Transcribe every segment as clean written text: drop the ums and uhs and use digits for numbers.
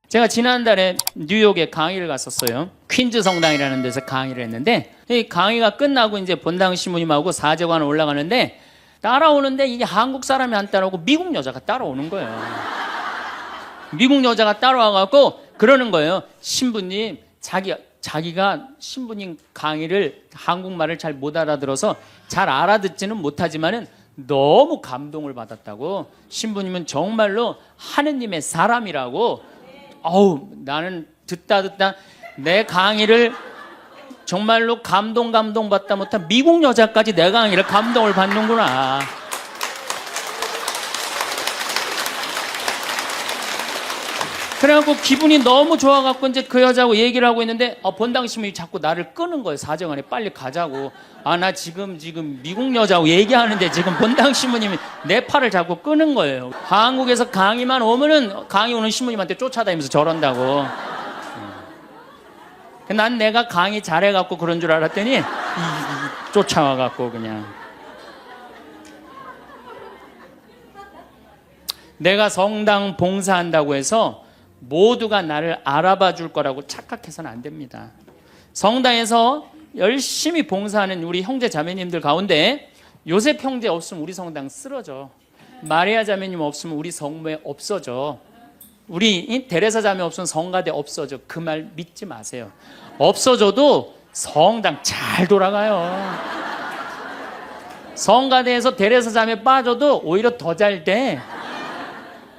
제가 지난달에 뉴욕에 강의를 갔었어요. 퀸즈 성당이라는 데서 강의를 했는데, 이 강의가 끝나고 이제 본당 신부님하고 사제관을 올라가는데, 따라오는데 이게 한국 사람이 안 따라오고 미국 여자가 따라오는 거예요. 미국 여자가 따라와갖고 그러는 거예요. 신부님, 자기가 신부님 강의를 한국말을 잘 못 알아들어서 잘 알아듣지는 못하지만은 너무 감동을 받았다고. 신부님은 정말로 하느님의 사람이라고. 나는 듣다 내 강의를 정말로 감동받다 못한 미국 여자까지 내 강의를 감동을 받는구나. 그래갖고 기분이 너무 좋아갖고 이제 그 여자하고 얘기를 하고 있는데 본당 신부님이 자꾸 나를 끄는 거예요. 사정안에 빨리 가자고. 나 지금 미국 여자하고 얘기하는데 지금 본당 신부님이 내 팔을 자꾸 끄는 거예요. 한국에서 강의만 오면은 강의 오는 신부님한테 쫓아다니면서 저런다고. 난 내가 강의 잘해갖고 그런 줄 알았더니 쫓아와갖고 그냥. 내가 성당 봉사한다고 해서 모두가 나를 알아봐 줄 거라고 착각해서는 안 됩니다. 성당에서 열심히 봉사하는 우리 형제 자매님들 가운데 요셉 형제 없으면 우리 성당 쓰러져. 마리아 자매님 없으면 우리 성모에 없어져. 우리 데레사 자매 없으면 성가대 없어져. 그 말 믿지 마세요. 없어져도 성당 잘 돌아가요. 성가대에서 데레사 자매 빠져도 오히려 더 잘 돼.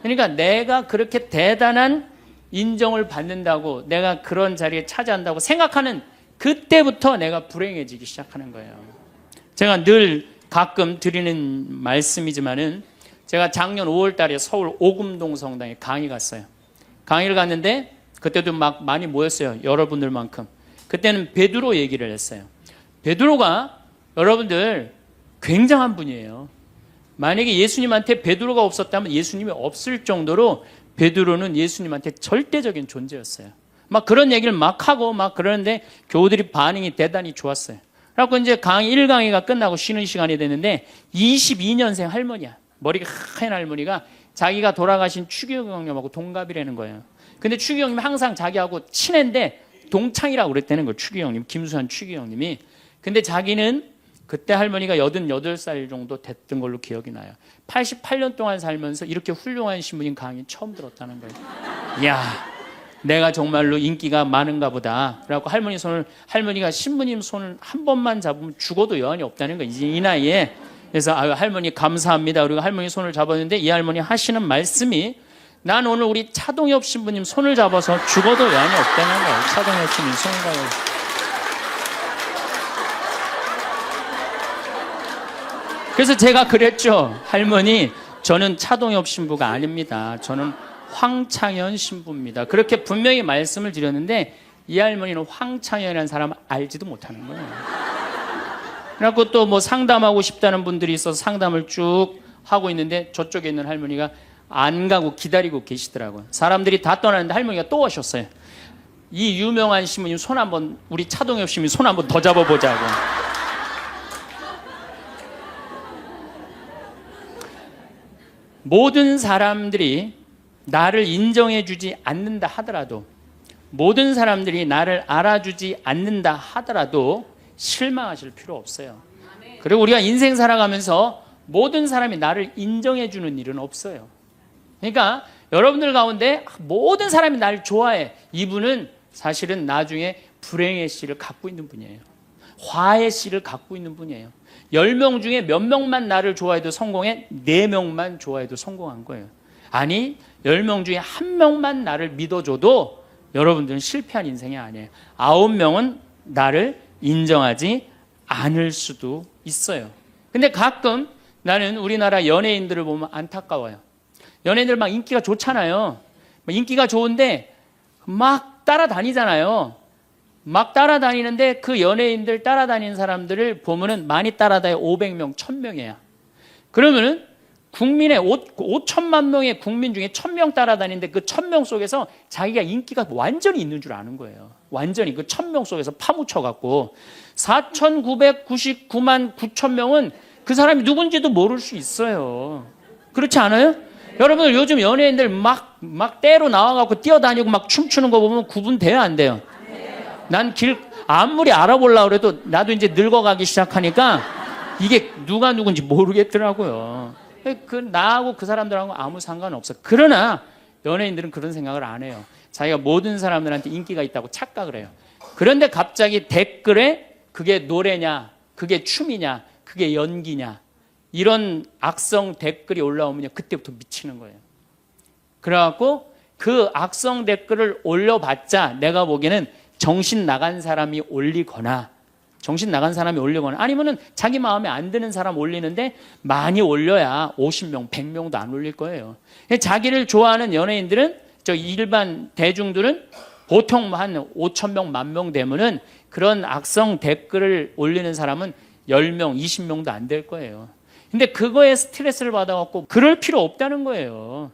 그러니까 내가 그렇게 대단한 인정을 받는다고, 내가 그런 자리에 차지한다고 생각하는 그때부터 내가 불행해지기 시작하는 거예요. 제가 늘 가끔 드리는 말씀이지만은, 제가 작년 5월 달에 서울 오금동 성당에 강의 갔어요. 강의를 갔는데 그때도 막 많이 모였어요. 여러분들만큼. 그때는 베드로 얘기를 했어요. 베드로가 여러분들 굉장한 분이에요. 만약에 예수님한테 베드로가 없었다면 예수님이 없을 정도로 베드로는 예수님한테 절대적인 존재였어요. 막 그런 얘기를 막 하고 막 그러는데 교우들이 반응이 대단히 좋았어요. 그래갖고 이제 강의 1강의가 끝나고 쉬는 시간이 됐는데 22년생 할머니야. 머리가 하얀 할머니가 자기가 돌아가신 추기경 형님하고 동갑이라는 거예요. 근데 추기경 형님이 항상 자기하고 친한데 동창이라고 그랬다는 거예요. 추기경 형님, 김수환 추기경 형님이. 근데 자기는 그때 할머니가 88살 정도 됐던 걸로 기억이 나요. 88년 동안 살면서 이렇게 훌륭한 신부님 강의 처음 들었다는 거예요. 이야, 내가 정말로 인기가 많은가 보다. 그래갖고 할머니가 신부님 손을 한 번만 잡으면 죽어도 여한이 없다는 거예요. 이제 이 나이에. 그래서 할머니 감사합니다. 그리고 할머니 손을 잡았는데 이 할머니 하시는 말씀이, 난 오늘 우리 차동엽 신부님 손을 잡아서 죽어도 여한이 없다는 거예요. 차동엽 신부님 손을 잡아서. 그래서 제가 그랬죠. 할머니, 저는 차동엽 신부가 아닙니다. 저는 황창현 신부입니다. 그렇게 분명히 말씀을 드렸는데 이 할머니는 황창현이라는 사람 알지도 못하는 거예요. 그래갖고 또 뭐 상담하고 싶다는 분들이 있어서 상담을 쭉 하고 있는데 저쪽에 있는 할머니가 안 가고 기다리고 계시더라고요. 사람들이 다 떠나는데 할머니가 또 오셨어요. 이 유명한 신부님 손 한번, 우리 차동엽 신부님 손 한번 더 잡아보자고. 모든 사람들이 나를 인정해주지 않는다 하더라도, 모든 사람들이 나를 알아주지 않는다 하더라도 실망하실 필요 없어요. 그리고 우리가 인생 살아가면서 모든 사람이 나를 인정해주는 일은 없어요. 그러니까 여러분들 가운데 모든 사람이 나를 좋아해. 이분은 사실은 나중에 불행의 씨를 갖고 있는 분이에요. 화의 씨를 갖고 있는 분이에요. 10명 중에 몇 명만 나를 좋아해도 성공해? 4명만 좋아해도 성공한 거예요. 아니, 10명 중에 1명만 나를 믿어줘도 여러분들은 실패한 인생이 아니에요. 9명은 나를 인정하지 않을 수도 있어요. 근데 가끔 나는 우리나라 연예인들을 보면 안타까워요. 연예인들 막 인기가 좋잖아요. 인기가 좋은데 막 따라다니잖아요. 막 따라다니는데 그 연예인들 따라다니는 사람들을 보면은 많이 따라다녀 500명, 1000명이야. 그러면은 국민의 5천만 명의 국민 중에 1000명 따라다니는데 그 1000명 속에서 자기가 인기가 완전히 있는 줄 아는 거예요. 완전히 그 1000명 속에서 파묻혀갖고 4999만 9천 명은 그 사람이 누군지도 모를 수 있어요. 그렇지 않아요? 여러분들 요즘 연예인들 막 때로 나와갖고 뛰어다니고 막 춤추는 거 보면 구분돼요, 안 돼요? 난 아무리 알아보려고 그래도 나도 이제 늙어가기 시작하니까 이게 누가 누군지 모르겠더라고요. 나하고 그 사람들하고 아무 상관없어. 그러나 연예인들은 그런 생각을 안 해요. 자기가 모든 사람들한테 인기가 있다고 착각을 해요. 그런데 갑자기 댓글에 그게 노래냐, 그게 춤이냐, 그게 연기냐, 이런 악성 댓글이 올라오면 그때부터 미치는 거예요. 그래갖고 그 악성 댓글을 올려봤자 내가 보기에는 정신 나간 사람이 올리거나 아니면은 자기 마음에 안 드는 사람 올리는데 많이 올려야 50명, 100명도 안 올릴 거예요. 자기를 좋아하는 연예인들은, 저 일반 대중들은 보통 한 5,000명, 10,000명 되면은 그런 악성 댓글을 올리는 사람은 10명, 20명도 안 될 거예요. 근데 그거에 스트레스를 받아갖고 그럴 필요 없다는 거예요.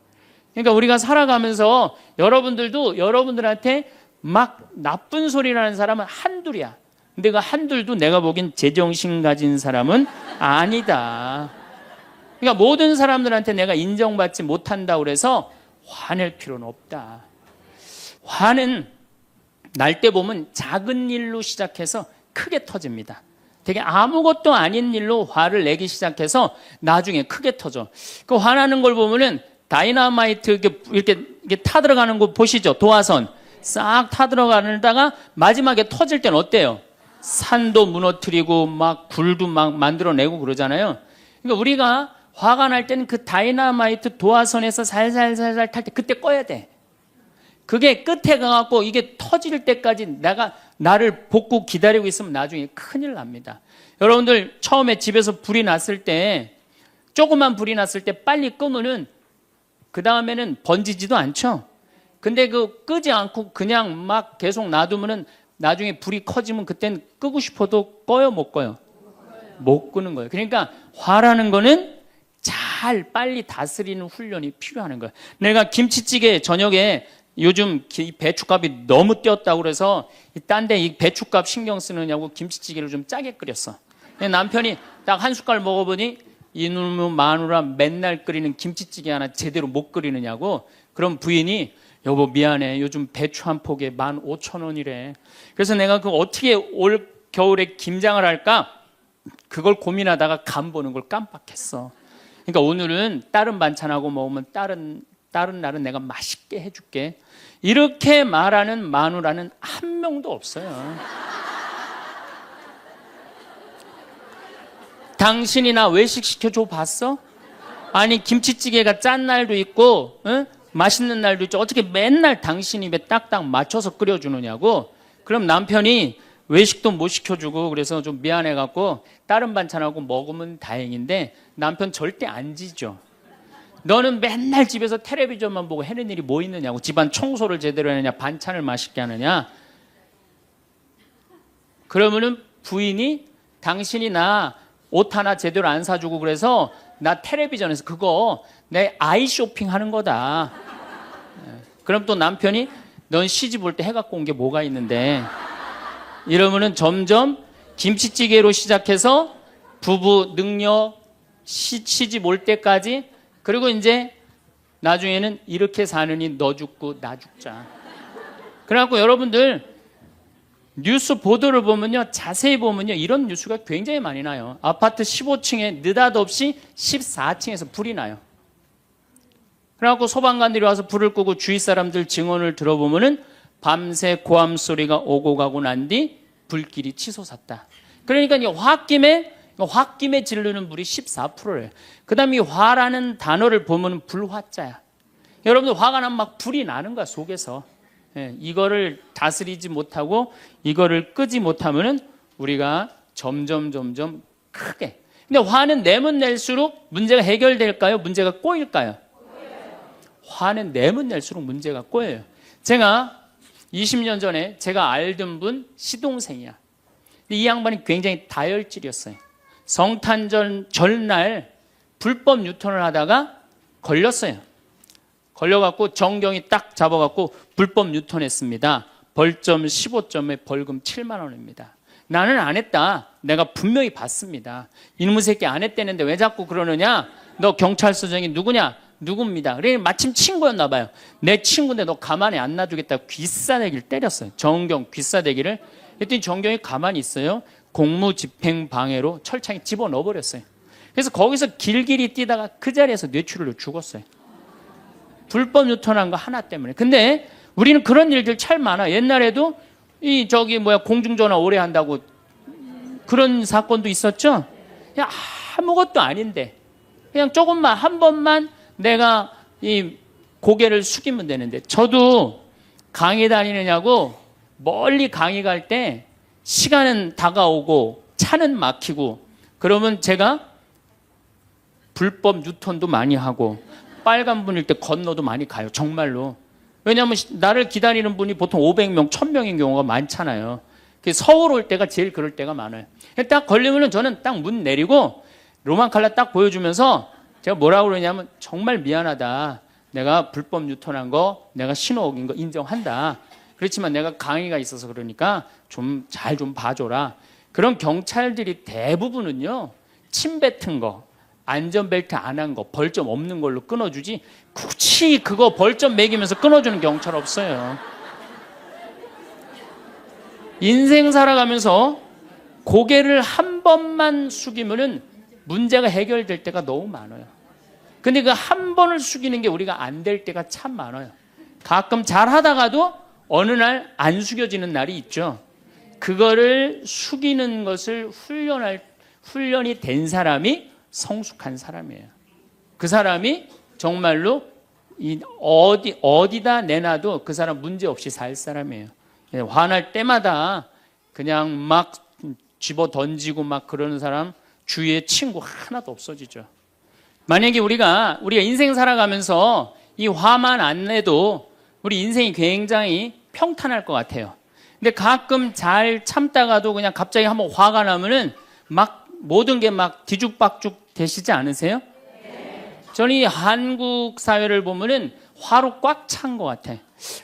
그러니까 우리가 살아가면서 여러분들도 여러분들한테 막 나쁜 소리를 하는 사람은 한둘이야. 근데 그 한둘도 내가 보기엔 제정신 가진 사람은 아니다. 그러니까 모든 사람들한테 내가 인정받지 못한다고 그래서 화낼 필요는 없다. 화는 날 때 보면 작은 일로 시작해서 크게 터집니다. 되게 아무것도 아닌 일로 화를 내기 시작해서 나중에 크게 터져. 그 화나는 걸 보면은 다이너마이트 이렇게 타들어가는 거 보시죠? 도화선 싹 타들어가다가 마지막에 터질 때는 어때요? 산도 무너뜨리고 막 굴도 막 만들어내고 그러잖아요. 그러니까 우리가 화가 날 때는 그 다이너마이트 도화선에서 살살살살 탈 때 그때 꺼야 돼. 그게 끝에 가갖고 이게 터질 때까지 나를 복구 기다리고 있으면 나중에 큰일 납니다. 여러분들 처음에 집에서 불이 났을 때, 조그만 불이 났을 때 빨리 끄면은 그 다음에는 번지지도 않죠. 근데 끄지 않고 그냥 막 계속 놔두면은 나중에 불이 커지면 그땐 끄고 싶어도 꺼요, 못 꺼요? 못 끄는 거예요. 그러니까 화라는 거는 잘 빨리 다스리는 훈련이 필요한 거예요. 내가 김치찌개 저녁에 요즘 배춧값이 너무 뛰었다고 그래서 딴 데 이 배춧값 신경 쓰느냐고 김치찌개를 좀 짜게 끓였어. 남편이 딱 한 숟갈 먹어보니 이놈의 마누라 맨날 끓이는 김치찌개 하나 제대로 못 끓이느냐고. 그럼 부인이 여보 미안해, 요즘 배추 한 포기에 15,000원이래. 그래서 내가 어떻게 올 겨울에 김장을 할까 그걸 고민하다가 간 보는 걸 깜빡했어. 그러니까 오늘은 다른 반찬하고 먹으면 다른 날은 내가 맛있게 해줄게. 이렇게 말하는 마누라는 한 명도 없어요. 당신이나 외식 시켜줘 봤어? 아니 김치찌개가 짠 날도 있고 맛있는 날도 있죠. 어떻게 맨날 당신 입에 딱딱 맞춰서 끓여주느냐고. 그럼 남편이 외식도 못 시켜주고 그래서 좀 미안해갖고 다른 반찬하고 먹으면 다행인데 남편 절대 안 지죠. 너는 맨날 집에서 텔레비전만 보고 해는 일이 뭐 있느냐고. 집안 청소를 제대로 하느냐, 반찬을 맛있게 하느냐. 그러면은 부인이 당신이 나 옷 하나 제대로 안 사주고 그래서 나 텔레비전에서 그거 내 아이 쇼핑 하는 거다. 그럼 또 남편이 넌 시집 올 때 해갖고 온 게 뭐가 있는데. 이러면은 점점 김치찌개로 시작해서 부부 능력 시집 올 때까지, 그리고 이제 나중에는 이렇게 사느니 너 죽고 나 죽자. 그래갖고 여러분들 뉴스 보도를 보면요, 자세히 보면요, 이런 뉴스가 굉장히 많이 나요. 아파트 15층에 느닷없이 14층에서 불이 나요. 그래갖고 소방관들이 와서 불을 끄고 주위 사람들 증언을 들어보면은 밤새 고함 소리가 오고 가고 난 뒤 불길이 치솟았다. 그러니까 이 홧김에 지르는 불이 14%예요. 그 다음에 이 화라는 단어를 보면 불화자야. 여러분들 화가 나면 막 불이 나는 거야, 속에서. 이거를 다스리지 못하고 이거를 끄지 못하면은 우리가 점점 크게. 근데 화는 내면 낼수록 문제가 해결될까요? 문제가 꼬일까요? 화는 내면 낼수록 문제가 꼬여요. 제가 20년 전에 제가 알던 분 시동생이야. 이 양반이 굉장히 다혈질이었어요. 성탄절 전날 불법 유턴을 하다가 걸렸어요. 걸려갖고 정경이 딱 잡아갖고 불법 유턴했습니다. 벌점 15점에 벌금 7만 원입니다. 나는 안 했다. 내가 분명히 봤습니다. 이놈의 새끼 안 했다는데 왜 자꾸 그러느냐? 너 경찰서장이 누구냐? 누굽니다. 그래 마침 친구였나 봐요. 내 친구인데 너 가만히 안 놔두겠다고 귀싸대기를 때렸어요. 정경 귀싸대기를. 그랬더니 정경이 가만히 있어요. 공무집행방해로 철창에 집어넣어 버렸어요. 그래서 거기서 길길이 뛰다가 그 자리에서 뇌출혈로 죽었어요. 불법 유턴한 거 하나 때문에. 근데 우리는 그런 일들 참 많아. 옛날에도 공중전화 오래 한다고 그런 사건도 있었죠. 그냥 아무것도 아닌데 그냥 조금만 한 번만 내가 이 고개를 숙이면 되는데, 저도 강의 다니느냐고 멀리 강의 갈 때 시간은 다가오고 차는 막히고 그러면 제가 불법 유턴도 많이 하고 빨간불일 때 건너도 많이 가요. 정말로. 왜냐하면 나를 기다리는 분이 보통 500명, 1000명인 경우가 많잖아요. 서울 올 때가 제일 그럴 때가 많아요. 딱 걸리면은 저는 딱 문 내리고 로만 칼라 딱 보여주면서 제가 뭐라고 그러냐면, 정말 미안하다. 내가 불법 유턴한 거, 내가 신호 어긴 거 인정한다. 그렇지만 내가 강의가 있어서 그러니까 좀 잘 좀 봐줘라. 그런 경찰들이 대부분은요, 침 뱉은 거, 안전벨트 안 한 거, 벌점 없는 걸로 끊어주지 굳이 그거 벌점 매기면서 끊어주는 경찰 없어요. 인생 살아가면서 고개를 한 번만 숙이면은 문제가 해결될 때가 너무 많아요. 근데 그 한 번을 숙이는 게 우리가 안 될 때가 참 많아요. 가끔 잘 하다가도 어느 날 안 숙여지는 날이 있죠. 그거를 숙이는 것을 훈련이 된 사람이 성숙한 사람이에요. 그 사람이 정말로 어디다 내놔도 그 사람 문제 없이 살 사람이에요. 화날 때마다 그냥 막 집어 던지고 막 그러는 사람 주위에 친구 하나도 없어지죠. 만약에 우리가 인생 살아가면서 이 화만 안 내도 우리 인생이 굉장히 평탄할 것 같아요. 근데 가끔 잘 참다가도 그냥 갑자기 한번 화가 나면은 막 모든 게 막 뒤죽박죽 되시지 않으세요? 저는 이 한국 사회를 보면은 화로 꽉 찬 것 같아.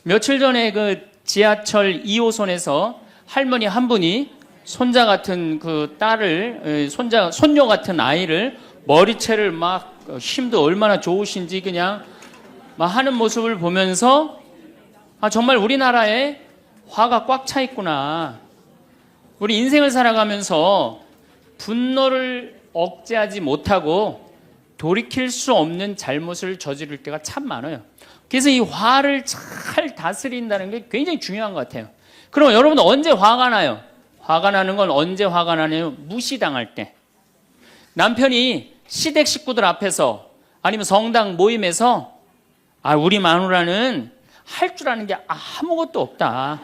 며칠 전에 그 지하철 2호선에서 할머니 한 분이 손자 같은 그 딸을, 손녀 같은 아이를 머리채를 막 힘도 얼마나 좋으신지 그냥 막 하는 모습을 보면서 정말 우리나라에 화가 꽉 차 있구나. 우리 인생을 살아가면서 분노를 억제하지 못하고 돌이킬 수 없는 잘못을 저지를 때가 참 많아요. 그래서 이 화를 잘 다스린다는 게 굉장히 중요한 것 같아요. 그럼 여러분 언제 화가 나요? 화가 나는 건 언제 화가 나냐면 무시당할 때. 남편이 시댁 식구들 앞에서 아니면 성당 모임에서 우리 마누라는 할 줄 아는 게 아무것도 없다.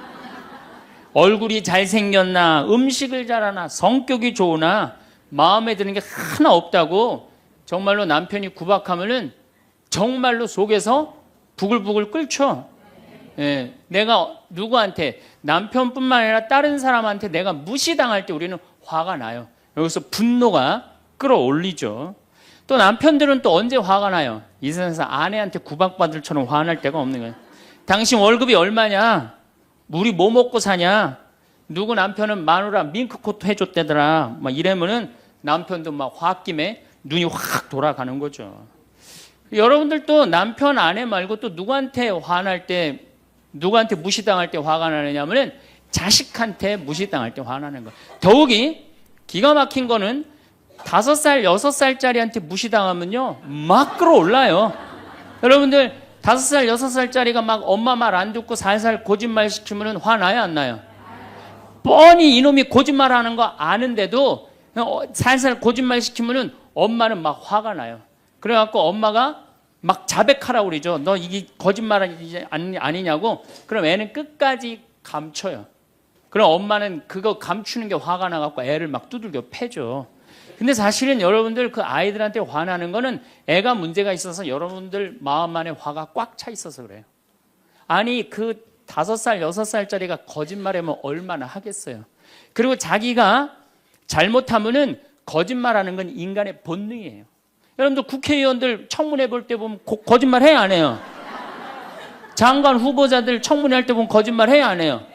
얼굴이 잘생겼나, 음식을 잘하나, 성격이 좋으나 마음에 드는 게 하나 없다고 정말로 남편이 구박하면은 정말로 속에서 부글부글 끓죠. 예, 내가 누구한테, 남편뿐만 아니라 다른 사람한테 내가 무시당할 때 우리는 화가 나요. 여기서 분노가 끌어올리죠. 또 남편들은 또 언제 화가 나요? 이 세상에서 아내한테 구박받을 처럼 화날 때가 없는 거예요. 당신 월급이 얼마냐? 우리 뭐 먹고 사냐? 누구 남편은 마누라 밍크코트 해줬대더라. 막 이러면은 남편도 막 홧김에 눈이 확 돌아가는 거죠. 여러분들도 남편, 아내 말고 또 누구한테 화날 때, 누구한테 무시당할 때 화가 나느냐면은 자식한테 무시당할 때 화나는 거예요. 더욱이 기가 막힌 거는 5살, 6살짜리한테 무시당하면요 막 끌어올라요. 여러분들 5살, 6살짜리가 막 엄마 말 안 듣고 살살 거짓말 시키면 화나요, 안 나요? 뻔히 이놈이 거짓말하는 거 아는데도 살살 거짓말 시키면 엄마는 막 화가 나요. 그래갖고 엄마가 막 자백하라고 그러죠. 너 이게 거짓말 아니냐고. 그럼 애는 끝까지 감춰요. 그럼 엄마는 그거 감추는 게 화가 나갖고 애를 막 두들겨 패죠. 근데 사실은 여러분들 그 아이들한테 화나는 거는 애가 문제가 있어서 여러분들 마음 안에 화가 꽉 차 있어서 그래요. 아니 그 5살, 6살짜리가 거짓말하면 얼마나 하겠어요. 그리고 자기가 잘못하면은 거짓말하는 건 인간의 본능이에요. 여러분들 국회의원들 청문회 볼 때 보면 거짓말 해야 안 해요? 장관 후보자들 청문회 할 때 보면 거짓말 해야 안 해요?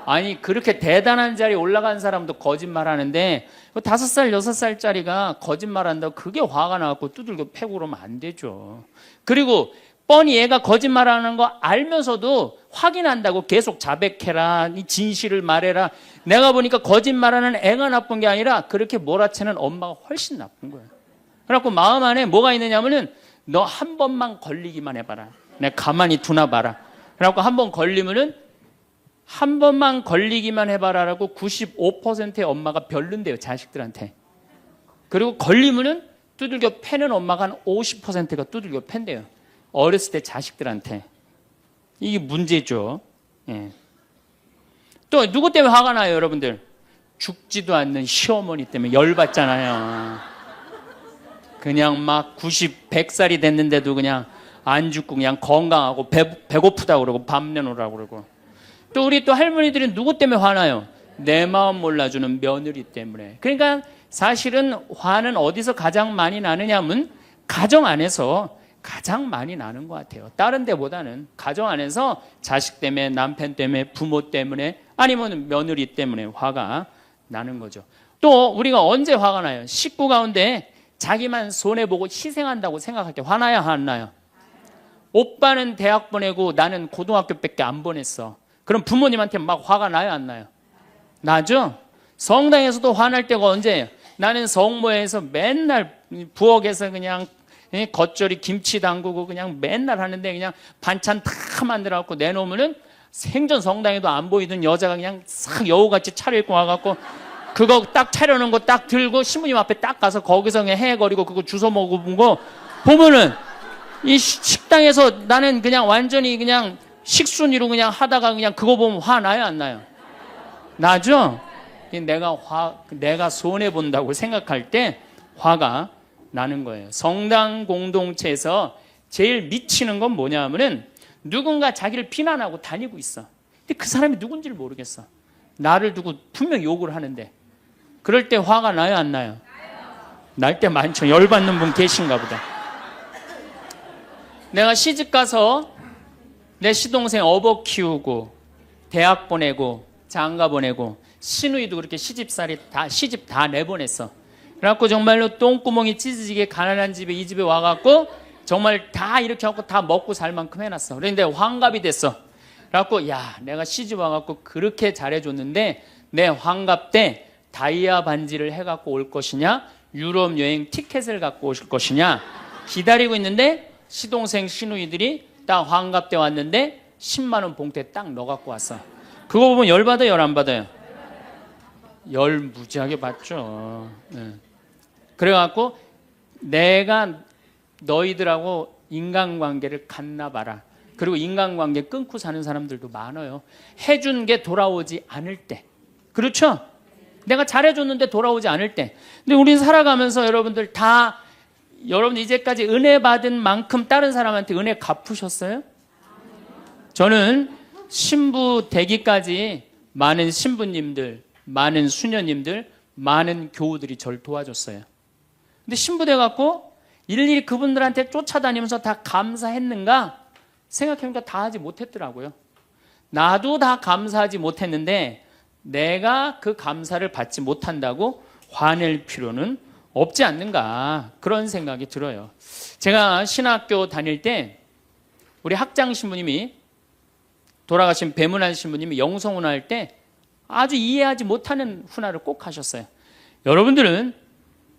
아니 그렇게 대단한 자리에 올라간 사람도 거짓말 하는데 5살, 6살짜리가 거짓말한다고 그게 화가 나갖고 두들겨 패고 그러면 안 되죠. 그리고 뻔히 얘가 거짓말하는 거 알면서도 확인한다고 계속 자백해라, 이 진실을 말해라. 내가 보니까 거짓말하는 애가 나쁜 게 아니라 그렇게 몰아채는 엄마가 훨씬 나쁜 거예요. 그래갖고 마음 안에 뭐가 있느냐면은 너 한 번만 걸리기만 해봐라. 내가 가만히 두나 봐라. 그래갖고 한 번 걸리면은 한 번만 걸리기만 해봐라라고 95%의 엄마가 별론데요, 자식들한테. 그리고 걸리면은 두들겨 패는 엄마가 한 50%가 두들겨 팬대요. 어렸을 때 자식들한테. 이게 문제죠. 예. 또 누구 때문에 화가 나요, 여러분들? 죽지도 않는 시어머니 때문에 열받잖아요. 그냥 막 90, 100살이 됐는데도 그냥 안 죽고 그냥 건강하고 배고프다고 그러고 밥 내놓으라고 그러고. 또 우리 또 할머니들은 누구 때문에 화나요? 내 마음 몰라주는 며느리 때문에. 그러니까 사실은 화는 어디서 가장 많이 나느냐면 가정 안에서 가장 많이 나는 것 같아요. 다른 데보다는 가정 안에서 자식 때문에, 남편 때문에, 부모 때문에, 아니면 며느리 때문에 화가 나는 거죠. 또 우리가 언제 화가 나요? 식구 가운데 자기만 손해보고 희생한다고 생각할 때 화나요, 안 나요? 오빠는 대학 보내고 나는 고등학교밖에 안 보냈어. 그럼 부모님한테 막 화가 나요, 안 나요? 나죠? 성당에서도 화날 때가 언제예요? 나는 성모에서 맨날 부엌에서 그냥 겉절이 김치 담그고 그냥 맨날 하는데 그냥 반찬 다 만들어갖고 내놓으면은 생전 성당에도 안 보이던 여자가 그냥 싹 여우같이 차려입고 와갖고 그거 딱 차려놓은 거 딱 들고 신부님 앞에 딱 가서 거기서 그냥 헤거리고 그거 주워 먹은 거 보면은 이 식당에서 나는 그냥 완전히 그냥 식순이로 그냥 하다가 그냥 그거 보면 화 나요, 안 나요? 나죠? 내가 손해본다고 생각할 때 화가 나는 거예요. 성당 공동체에서 제일 미치는 건 뭐냐면은 누군가 자기를 비난하고 다니고 있어. 근데 그 사람이 누군지를 모르겠어. 나를 두고 분명 욕을 하는데 그럴 때 화가 나요, 안 나요? 날 때 많죠. 열받는 분 계신가 보다. 내가 시집 가서 내 시동생 어버 키우고 대학 보내고 장가 보내고 시누이도 그렇게 시집 다 내보냈어. 그래갖고 정말로 똥구멍이 찢어지게 가난한 집에 이 집에 와갖고 정말 다 이렇게 하고 다 먹고 살 만큼 해놨어. 그런데 환갑이 됐어. 그래갖고 야, 내가 시집 와갖고 그렇게 잘해줬는데 내 환갑 때 다이아 반지를 해갖고 올 것이냐, 유럽 여행 티켓을 갖고 오실 것이냐 기다리고 있는데 시동생 시누이들이 딱 환갑 때 왔는데 10만 원 봉투에 딱 넣어갖고 왔어. 그거 보면 열 받아요, 열 안 받아요? 열 무지하게 받죠. 네. 그래갖고 내가 너희들하고 인간관계를 갖나 봐라. 그리고 인간관계 끊고 사는 사람들도 많아요. 해준 게 돌아오지 않을 때. 그렇죠? 내가 잘해줬는데 돌아오지 않을 때. 근데 우린 살아가면서 여러분들 이제까지 은혜 받은 만큼 다른 사람한테 은혜 갚으셨어요? 저는 신부 되기까지 많은 신부님들, 많은 수녀님들, 많은 교우들이 저를 도와줬어요. 근데 신부 돼갖고 일일이 그분들한테 쫓아다니면서 다 감사했는가? 생각해보니까 다 하지 못했더라고요. 나도 다 감사하지 못했는데 내가 그 감사를 받지 못한다고 화낼 필요는 없지 않는가, 그런 생각이 들어요. 제가 신학교 다닐 때 우리 학장 신부님이, 돌아가신 배문환 신부님이 영성훈화 할 때 아주 이해하지 못하는 훈화를 꼭 하셨어요. 여러분들은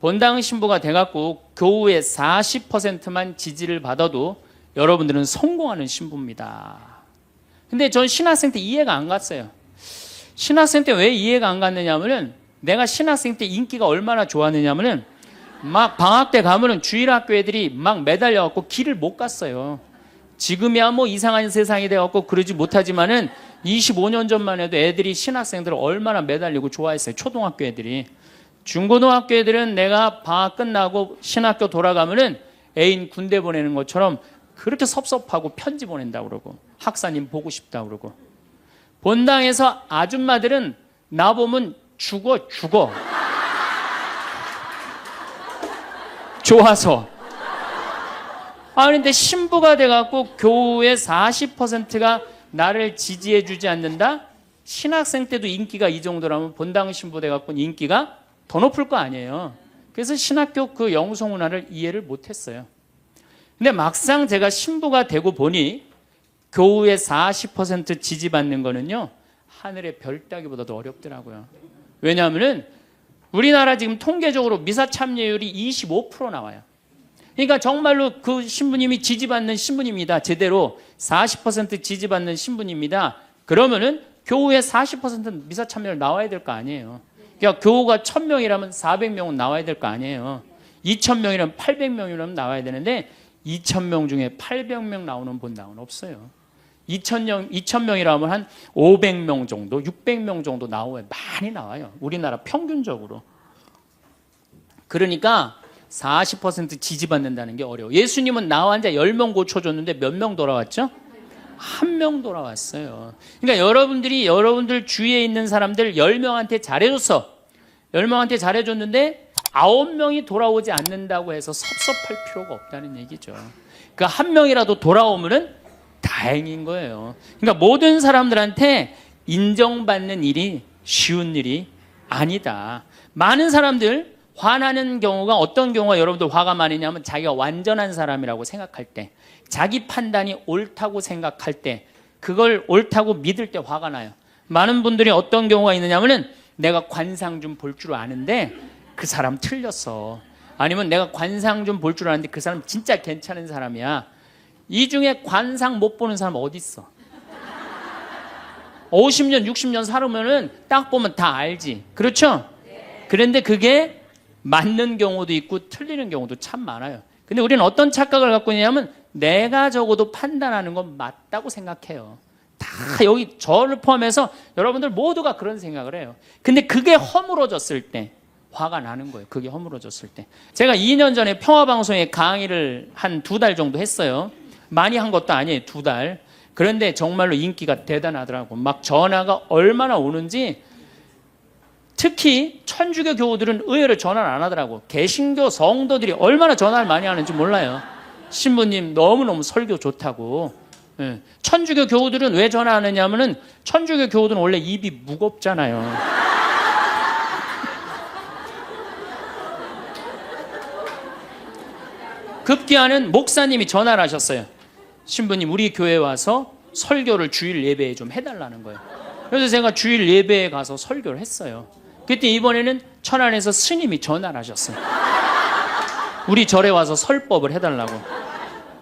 본당 신부가 돼갖고 교우의 40%만 지지를 받아도 여러분들은 성공하는 신부입니다. 근데 전 신학생 때 이해가 안 갔어요. 신학생 때 왜 이해가 안 갔느냐면은, 내가 신학생 때 인기가 얼마나 좋았느냐면은 막 방학 때 가면은 주일학교 애들이 막 매달려갖고 길을 못 갔어요. 지금이야 뭐 이상한 세상이 돼갖고 그러지 못하지만은 25년 전만 해도 애들이 신학생들을 얼마나 매달리고 좋아했어요. 초등학교 애들이. 중고등학교 애들은 내가 방학 끝나고 신학교 돌아가면은 애인 군대 보내는 것처럼 그렇게 섭섭하고 편지 보낸다고 그러고 학사님 보고 싶다고 그러고. 본당에서 아줌마들은 나보면 죽어. 좋아서. 그런데 신부가 돼갖고 교우의 40%가 나를 지지해 주지 않는다? 신학생 때도 인기가 이 정도라면 본당 신부 돼갖고 인기가 더 높을 거 아니에요. 그래서 신학교 그 영성 문화를 이해를 못했어요. 근데 막상 제가 신부가 되고 보니 교우의 40% 지지받는 거는요, 하늘의 별 따기보다도 어렵더라고요. 왜냐하면은 우리나라 지금 통계적으로 미사 참여율이 25% 나와요. 그러니까 정말로 그 신부님이 지지받는 신부님이다. 제대로 40% 지지받는 신부님이다. 그러면은 교우의 40%는 미사 참여율 나와야 될 거 아니에요. 그러니까 교우가 1000명이라면 400명은 나와야 될 거 아니에요. 2000명이라면 800명이라면 나와야 되는데 2000명 중에 800명 나오는 본당은 없어요. 2000명이라면 한 500명 정도, 600명 정도 나와요. 많이 나와요. 우리나라 평균적으로. 그러니까 40% 지지받는다는 게 어려워. 예수님은 나 환자 10명 고쳐줬는데 몇 명 돌아왔죠? 1명 돌아왔어요. 그러니까 여러분들 주위에 있는 사람들 10명한테 잘해줬어. 10명한테 잘해줬는데 9명이 돌아오지 않는다고 해서 섭섭할 필요가 없다는 얘기죠. 그러니까 1명이라도 돌아오면은 다행인 거예요. 그러니까 모든 사람들한테 인정받는 일이 쉬운 일이 아니다. 많은 사람들 화나는 경우가 어떤 경우가 여러분들 화가 많으냐면 자기가 완전한 사람이라고 생각할 때, 자기 판단이 옳다고 생각할 때, 그걸 옳다고 믿을 때 화가 나요. 많은 분들이 어떤 경우가 있느냐면은 내가 관상 좀 볼 줄 아는데 그 사람 틀렸어. 아니면 내가 관상 좀 볼 줄 아는데 그 사람 진짜 괜찮은 사람이야. 이 중에 관상 못 보는 사람 어디 있어? 50년, 60년 살으면은 딱 보면 다 알지. 그렇죠? 그런데 그게 맞는 경우도 있고 틀리는 경우도 참 많아요. 근데 우리는 어떤 착각을 갖고 있냐면 내가 적어도 판단하는 건 맞다고 생각해요. 다 여기 저를 포함해서 여러분들 모두가 그런 생각을 해요. 근데 그게 허물어졌을 때 화가 나는 거예요. 그게 허물어졌을 때. 제가 2년 전에 평화방송에 강의를 한 2달 정도 했어요. 많이 한 것도 아니에요. 2달. 그런데 정말로 인기가 대단하더라고. 막 전화가 얼마나 오는지. 특히 천주교 교우들은 의외로 전화를 안 하더라고. 개신교 성도들이 얼마나 전화를 많이 하는지 몰라요. 신부님 너무너무 설교 좋다고. 예. 천주교 교우들은 왜 전화하느냐 하면은 천주교 교우들은 원래 입이 무겁잖아요. 급기야는 목사님이 전화를 하셨어요. 신부님 우리 교회 와서 설교를 주일 예배에 좀 해달라는 거예요. 그래서 제가 주일 예배에 가서 설교를 했어요. 그때 이번에는 천안에서 스님이 전화를 하셨어요. 우리 절에 와서 설법을 해달라고.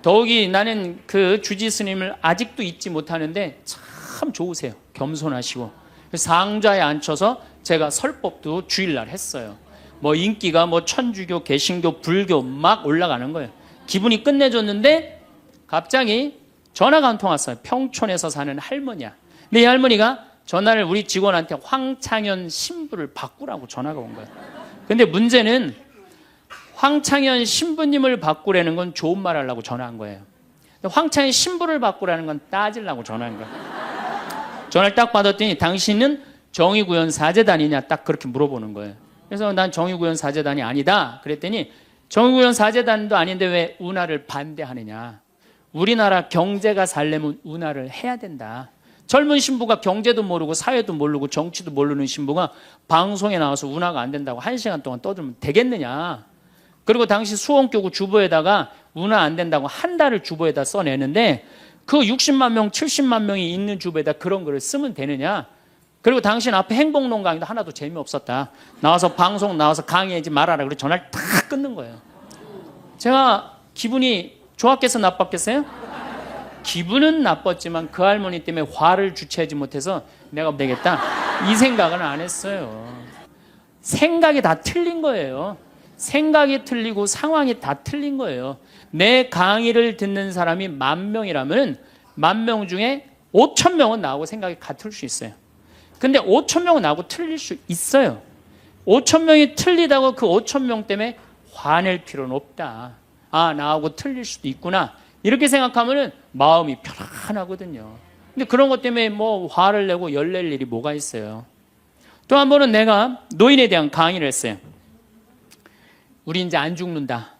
더욱이 나는 그 주지 스님을 아직도 잊지 못하는데 참 좋으세요. 겸손하시고. 상좌에 앉혀서 제가 설법도 주일날 했어요. 뭐 인기가 뭐 천주교, 개신교, 불교 막 올라가는 거예요. 기분이 끝내줬는데 갑자기 전화가 한 통 왔어요. 평촌에서 사는 할머니야. 근데 이 할머니가 전화를 우리 직원한테 황창현 신부를 바꾸라고 전화가 온 거예요. 근데 문제는 황창현 신부님을 바꾸라는 건 좋은 말 하려고 전화한 거예요. 근데 황창현 신부를 바꾸라는 건 따지려고 전화한 거예요. 전화를 딱 받았더니 당신은 정의구현 사제단이냐 딱 그렇게 물어보는 거예요. 그래서 난 정의구현 사제단이 아니다. 그랬더니 정의구현 사제단도 아닌데 왜 운하를 반대하느냐. 우리나라 경제가 살려면 운하를 해야 된다. 젊은 신부가 경제도 모르고 사회도 모르고 정치도 모르는 신부가 방송에 나와서 운하가 안 된다고 1시간 동안 떠들면 되겠느냐. 그리고 당시 수원교구 주보에다가 운하 안 된다고 한 달을 주보에다 써내는데 그 60만 명, 70만 명이 있는 주보에다 그런 글을 쓰면 되느냐. 그리고 당신 앞에 행복론 강의도 하나도 재미없었다. 나와서 방송 나와서 강의하지 말아라. 그래서 전화를 탁 끊는 거예요. 제가 기분이 좋았겠어 나빴겠어요? 기분은 나빴지만 그 할머니 때문에 화를 주체하지 못해서 내가 못 되겠다 이 생각은 안 했어요. 생각이 다 틀린 거예요. 생각이 틀리고 상황이 다 틀린 거예요. 내 강의를 듣는 사람이 10,000명이라면 10,000명 중에 5,000명은 나하고 생각이 같을 수 있어요. 근데 5,000명은 나하고 틀릴 수 있어요. 5,000명이 틀리다고 그 5,000명 때문에 화낼 필요는 없다. 아, 나하고 틀릴 수도 있구나. 이렇게 생각하면 마음이 편안하거든요. 근데 그런 것 때문에 뭐 화를 내고 열낼 일이 뭐가 있어요. 또 한 번은 내가 노인에 대한 강의를 했어요. 우리 이제 안 죽는다.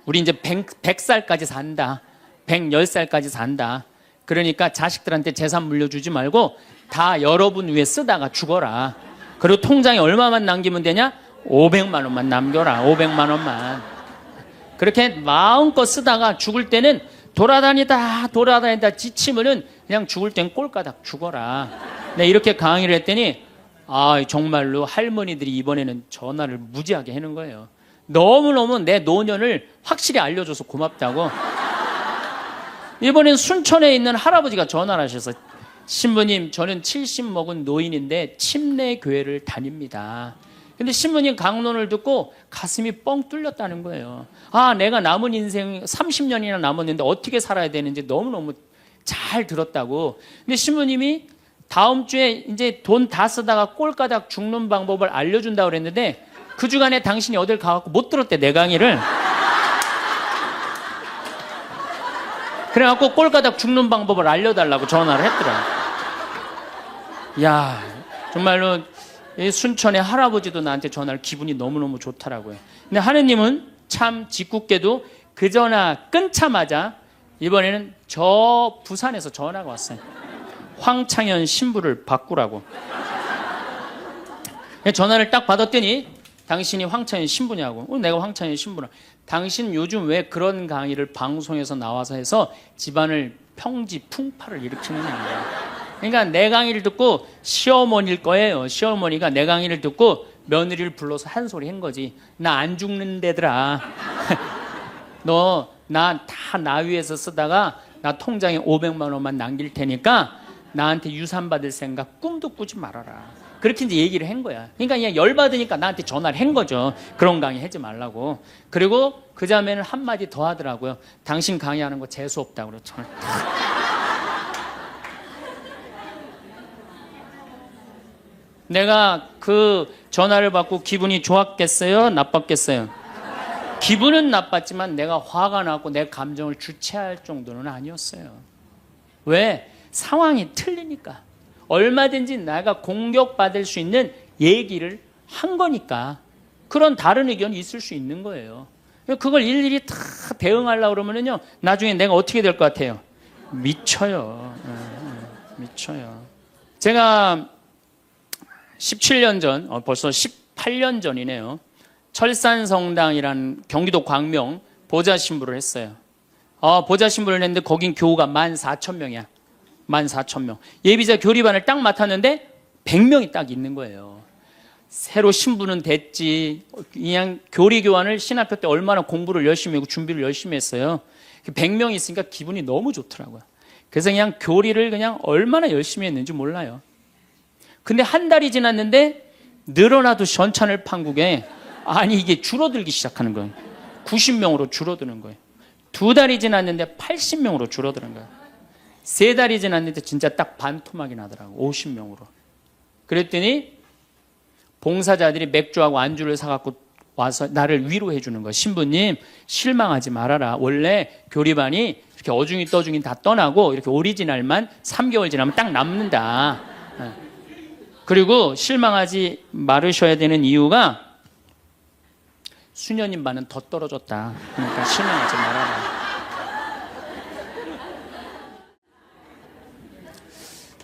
우리 이제 100살까지 산다. 110살까지 산다. 그러니까 자식들한테 재산 물려주지 말고 다 여러분 위에 쓰다가 죽어라. 그리고 통장에 얼마만 남기면 되냐? 500만 원만 남겨라. 500만 원만. 그렇게 마음껏 쓰다가 죽을 때는 돌아다니다 지치면은 그냥 죽을 땐 꼴까닥 죽어라. 네, 이렇게 강의를 했더니 정말로 할머니들이 이번에는 전화를 무지하게 하는 거예요. 너무너무 내 노년을 확실히 알려줘서 고맙다고. 이번엔 순천에 있는 할아버지가 전화를 하셔서 신부님, 저는 70 먹은 노인인데 침례 교회를 다닙니다. 근데 신부님 강론을 듣고 가슴이 뻥 뚫렸다는 거예요. 내가 남은 인생 30년이나 남았는데 어떻게 살아야 되는지 너무너무 잘 들었다고. 근데 신부님이 다음 주에 이제 돈 다 쓰다가 꼴까닥 죽는 방법을 알려준다고 그랬는데 그 주간에 당신이 어딜 가갖고 못 들었대, 내 강의를. 그래갖고 꼴까닥 죽는 방법을 알려달라고 전화를 했더라. 야, 정말로 순천의 할아버지도 나한테 전화를 기분이 너무너무 좋더라고요. 근데 하느님은 참 짓궂게도 그 전화 끊자마자 이번에는 저 부산에서 전화가 왔어요. 황창현 신부를 바꾸라고. 전화를 딱 받았더니 당신이 황창현 신부냐고. 내가 황창현 신부라. 당신 요즘 왜 그런 강의를 방송에서 나와서 해서 집안을 평지 풍파를 일으키느냐. 그러니까 내 강의를 듣고 시어머니일 거예요. 시어머니가 내 강의를 듣고 며느리를 불러서 한 소리 한 거지. 나 안 죽는데더라. 너 나 위에서 쓰다가 나 통장에 500만 원만 남길 테니까 나한테 유산 받을 생각 꿈도 꾸지 말아라. 그렇게 이제 얘기를 한 거야. 그러니까 그냥 열받으니까 나한테 전화를 한 거죠. 그런 강의 하지 말라고. 그리고 그 자매는 한마디 더 하더라고요. 당신 강의하는 거 재수 없다고 그랬죠. 내가 그 전화를 받고 기분이 좋았겠어요? 나빴겠어요? 기분은 나빴지만 내가 화가 나고 내 감정을 주체할 정도는 아니었어요. 왜? 상황이 틀리니까. 얼마든지 내가 공격받을 수 있는 얘기를 한 거니까. 그런 다른 의견이 있을 수 있는 거예요. 그걸 일일이 다 대응하려고 그러면요, 나중에 내가 어떻게 될 것 같아요? 미쳐요. 미쳐요. 제가 17년 전, 벌써 18년 전이네요. 철산성당이라는 경기도 광명 보좌신부를 했어요. 보좌신부를 했는데 거긴 교우가 14,000명이야. 14,000명. 예비자 교리반을 딱 맡았는데 100명이 딱 있는 거예요. 새로 신부는 됐지. 그냥 교리교환을 신학교 때 얼마나 공부를 열심히 하고 준비를 열심히 했어요. 100명이 있으니까 기분이 너무 좋더라고요. 그래서 그냥 교리를 그냥 얼마나 열심히 했는지 몰라요. 근데 한 달이 지났는데 늘어나도 전찬을 판국에 이게 줄어들기 시작하는 거예요. 90명으로 줄어드는 거예요. 2달이 지났는데 80명으로 줄어드는 거예요. 3달이 지났는데 진짜 딱 반토막이 나더라고. 50명으로. 그랬더니 봉사자들이 맥주하고 안주를 사갖고 와서 나를 위로해 주는 거예요. 신부님, 실망하지 말아라. 원래 교리반이 이렇게 어중이 떠중이 다 떠나고 이렇게 오리지널만 3개월 지나면 딱 남는다. 그리고 실망하지 말으셔야 되는 이유가 수녀님 반은 더 떨어졌다. 그러니까 실망하지 말아라.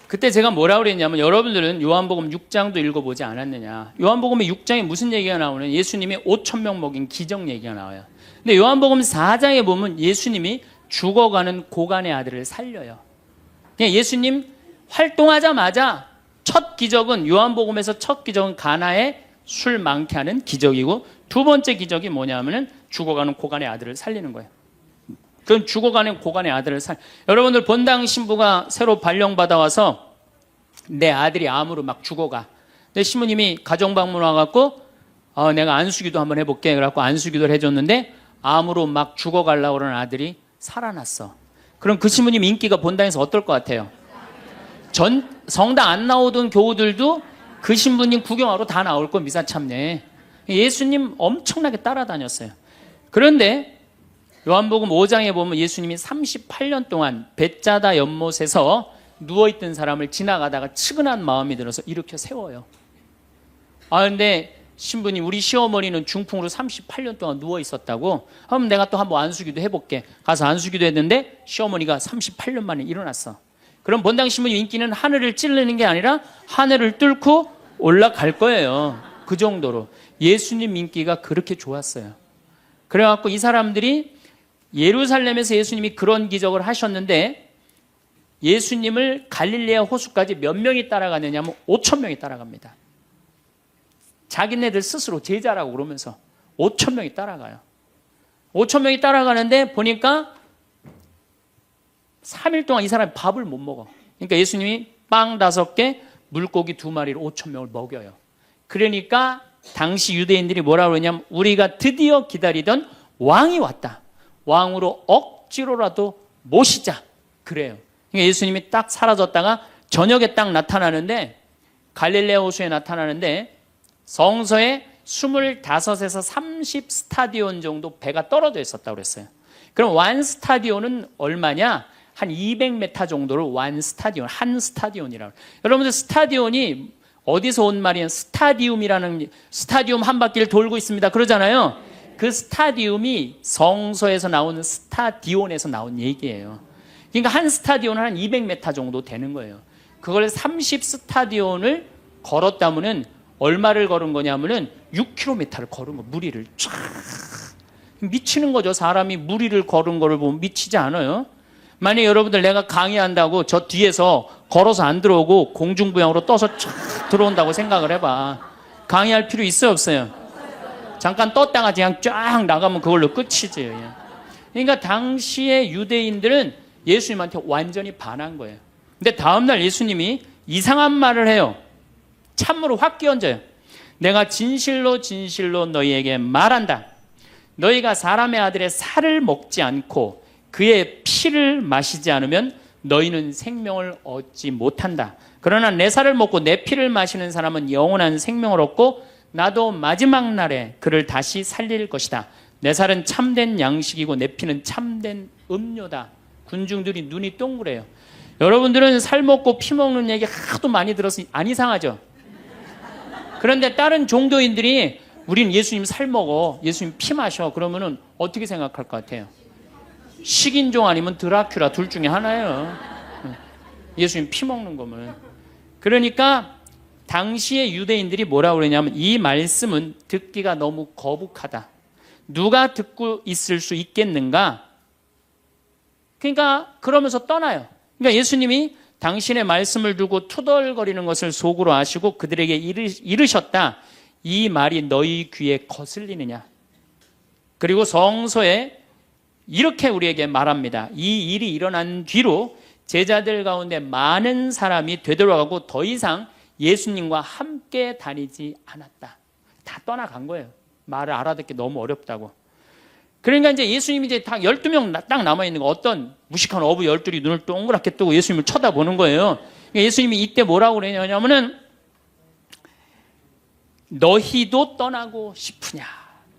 그때 제가 뭐라고 그랬냐면, 여러분들은 요한복음 6장도 읽어보지 않았느냐. 요한복음 6장에 무슨 얘기가 나오는? 예수님이 5,000명 먹인 기적 얘기가 나와요. 근데 요한복음 4장에 보면 예수님이 죽어가는 고간의 아들을 살려요. 그냥 예수님 활동하자마자 첫 기적은, 요한복음에서 첫 기적은 가나에 술 많게 하는 기적이고, 두 번째 기적이 뭐냐면은 죽어가는 고간의 아들을 살리는 거예요. 그럼 죽어가는 고간의 아들을 여러분들 본당 신부가 새로 발령받아 와서 내 아들이 암으로 막 죽어가. 근데 신부님이 가정방문 와갖고 내가 안수기도 한번 해볼게. 그래갖고 안수기도를 해줬는데 암으로 막 죽어가려고 그러는 아들이 살아났어. 그럼 그 신부님 인기가 본당에서 어떨 것 같아요? 성당 안 나오던 교우들도 그 신부님 구경하러 다 나올 거, 미사 참례. 예수님 엄청나게 따라다녔어요. 그런데 요한복음 5장에 보면 예수님이 38년 동안 벳자다 연못에서 누워있던 사람을 지나가다가 측은한 마음이 들어서 일으켜 세워요. 근데 신부님 우리 시어머니는 중풍으로 38년 동안 누워 있었다고. 그럼 내가 또 한번 안수기도 해볼게. 가서 안수기도 했는데 시어머니가 38년 만에 일어났어. 그럼 본당 신부님 인기는 하늘을 찌르는 게 아니라 하늘을 뚫고 올라갈 거예요. 그 정도로 예수님 인기가 그렇게 좋았어요. 그래갖고 이 사람들이 예루살렘에서 예수님이 그런 기적을 하셨는데 예수님을 갈릴레아 호수까지 몇 명이 따라가느냐 하면 5천 명이 따라갑니다. 자기네들 스스로 제자라고 그러면서 5천 명이 따라가요. 5천 명이 따라가는데 보니까 3일 동안 이 사람이 밥을 못 먹어. 그러니까 예수님이 빵 5개, 물고기 2마리로 5천 명을 먹여요. 그러니까 당시 유대인들이 뭐라고 그러냐면 우리가 드디어 기다리던 왕이 왔다. 왕으로 억지로라도 모시자. 그래요. 그러니까 예수님이 딱 사라졌다가 저녁에 딱 나타나는데 갈릴레아 호수에 나타나는데 성서에 25에서 30 스타디온 정도 배가 떨어져 있었다고 그랬어요. 그럼 완 스타디온은 얼마냐? 한 200m 정도를 완 스타디온, 한 스타디온이라고. 여러분들 스타디온이 어디서 온 말이에요? 스타디움 한 바퀴를 돌고 있습니다. 그러잖아요. 그 스타디움이 성서에서 나오는 스타디온에서 나온 얘기예요. 그러니까 한 스타디온은 한 200m 정도 되는 거예요. 그걸 30 스타디온을 걸었다면은 얼마를 걸은 거냐면은 6km를 걸은 거, 무리를 쫙. 미치는 거죠. 사람이 무리를 걸은 거를 보면 미치지 않아요? 만약에 여러분들 내가 강의한다고 저 뒤에서 걸어서 안 들어오고 공중부양으로 떠서 쫙 들어온다고 생각을 해봐. 강의할 필요 있어요, 없어요? 잠깐 떴다가 그냥 쫙 나가면 그걸로 끝이지. 그러니까 당시의 유대인들은 예수님한테 완전히 반한 거예요. 근데 다음날 예수님이 이상한 말을 해요. 참으로 확 끼얹어요. 내가 진실로 진실로 너희에게 말한다. 너희가 사람의 아들의 살을 먹지 않고 그의 피를 마시지 않으면 너희는 생명을 얻지 못한다. 그러나 내 살을 먹고 내 피를 마시는 사람은 영원한 생명을 얻고 나도 마지막 날에 그를 다시 살릴 것이다. 내 살은 참된 양식이고 내 피는 참된 음료다. 군중들이 눈이 동그래요. 여러분들은 살 먹고 피 먹는 얘기 하도 많이 들어서 안 이상하죠? 그런데 다른 종교인들이 우린 예수님 살 먹어, 예수님 피 마셔 그러면은 어떻게 생각할 것 같아요? 식인종 아니면 드라큘라 둘 중에 하나예요. 예수님 피 먹는 거면. 그러니까 당시의 유대인들이 뭐라고 그러냐면 이 말씀은 듣기가 너무 거북하다. 누가 듣고 있을 수 있겠는가? 그러니까 그러면서 떠나요. 그러니까 예수님이 당신의 말씀을 두고 투덜거리는 것을 속으로 아시고 그들에게 이르셨다. 이 말이 너희 귀에 거슬리느냐? 그리고 성서에 이렇게 우리에게 말합니다. 이 일이 일어난 뒤로 제자들 가운데 많은 사람이 되돌아가고 더 이상 예수님과 함께 다니지 않았다. 다 떠나간 거예요. 말을 알아듣기 너무 어렵다고. 그러니까 이제 예수님이 이제 딱 12명 딱 남아있는 거, 어떤 무식한 어부 12이 눈을 동그랗게 뜨고 예수님을 쳐다보는 거예요. 그러니까 예수님이 이때 뭐라고 그러냐면은 너희도 떠나고 싶으냐.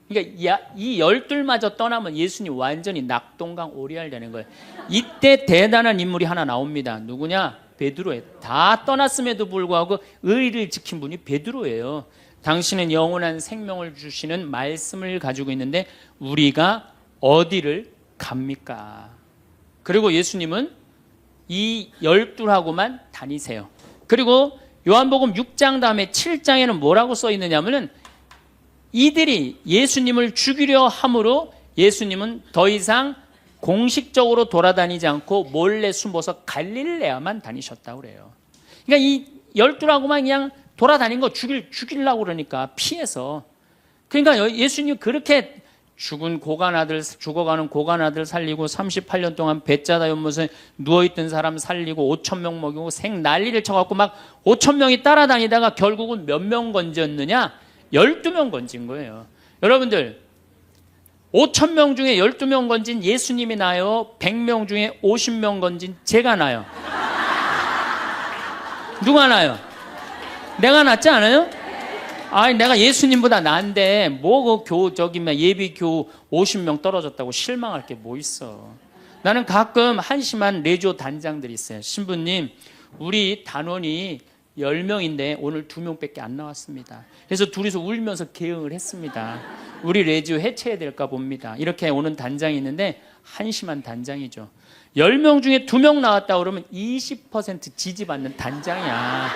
그러니까 이 12마저 떠나면 예수님 완전히 낙동강 오리알 되는 거예요. 이때 대단한 인물이 하나 나옵니다. 누구냐? 베드로예요. 다 떠났음에도 불구하고 의리를 지킨 분이 베드로예요. 당신은 영원한 생명을 주시는 말씀을 가지고 있는데 우리가 어디를 갑니까? 그리고 예수님은 이 12하고만 다니세요. 그리고 요한복음 6장 다음에 7장에는 뭐라고 써 있느냐면은 이들이 예수님을 죽이려 함으로 예수님은 더 이상 공식적으로 돌아다니지 않고 몰래 숨어서 갈릴레아만 다니셨다고 그래요. 그러니까 이 12하고만 그냥 돌아다닌 거 죽이려고 그러니까 피해서. 그러니까 예수님 그렇게 죽어가는 고간 아들 살리고 38년 동안 배짜다 연못에 누워있던 사람 살리고 5천 명 먹이고 생 난리를 쳐갖고 막 5천 명이 따라다니다가 결국은 몇 명 건졌느냐? 12명 건진 거예요. 여러분들 5천 명 중에 12명 건진 예수님이 나요? 100명 중에 50명 건진 제가 나요? 누가 나요? 내가 낫지 않아요? 아니 내가 예수님보다 나은데 뭐 그 예비 교우 50명 떨어졌다고 실망할 게 뭐 있어. 나는 가끔 한심한 레조 단장들이 있어요. 신부님 우리 단원이 10명인데 오늘 2명밖에 안 나왔습니다. 그래서 둘이서 울면서 개응을 했습니다. 우리 레지오 해체해야 될까 봅니다. 이렇게 오는 단장이 있는데 한심한 단장이죠. 10명 중에 2명 나왔다 그러면 20% 지지받는 단장이야.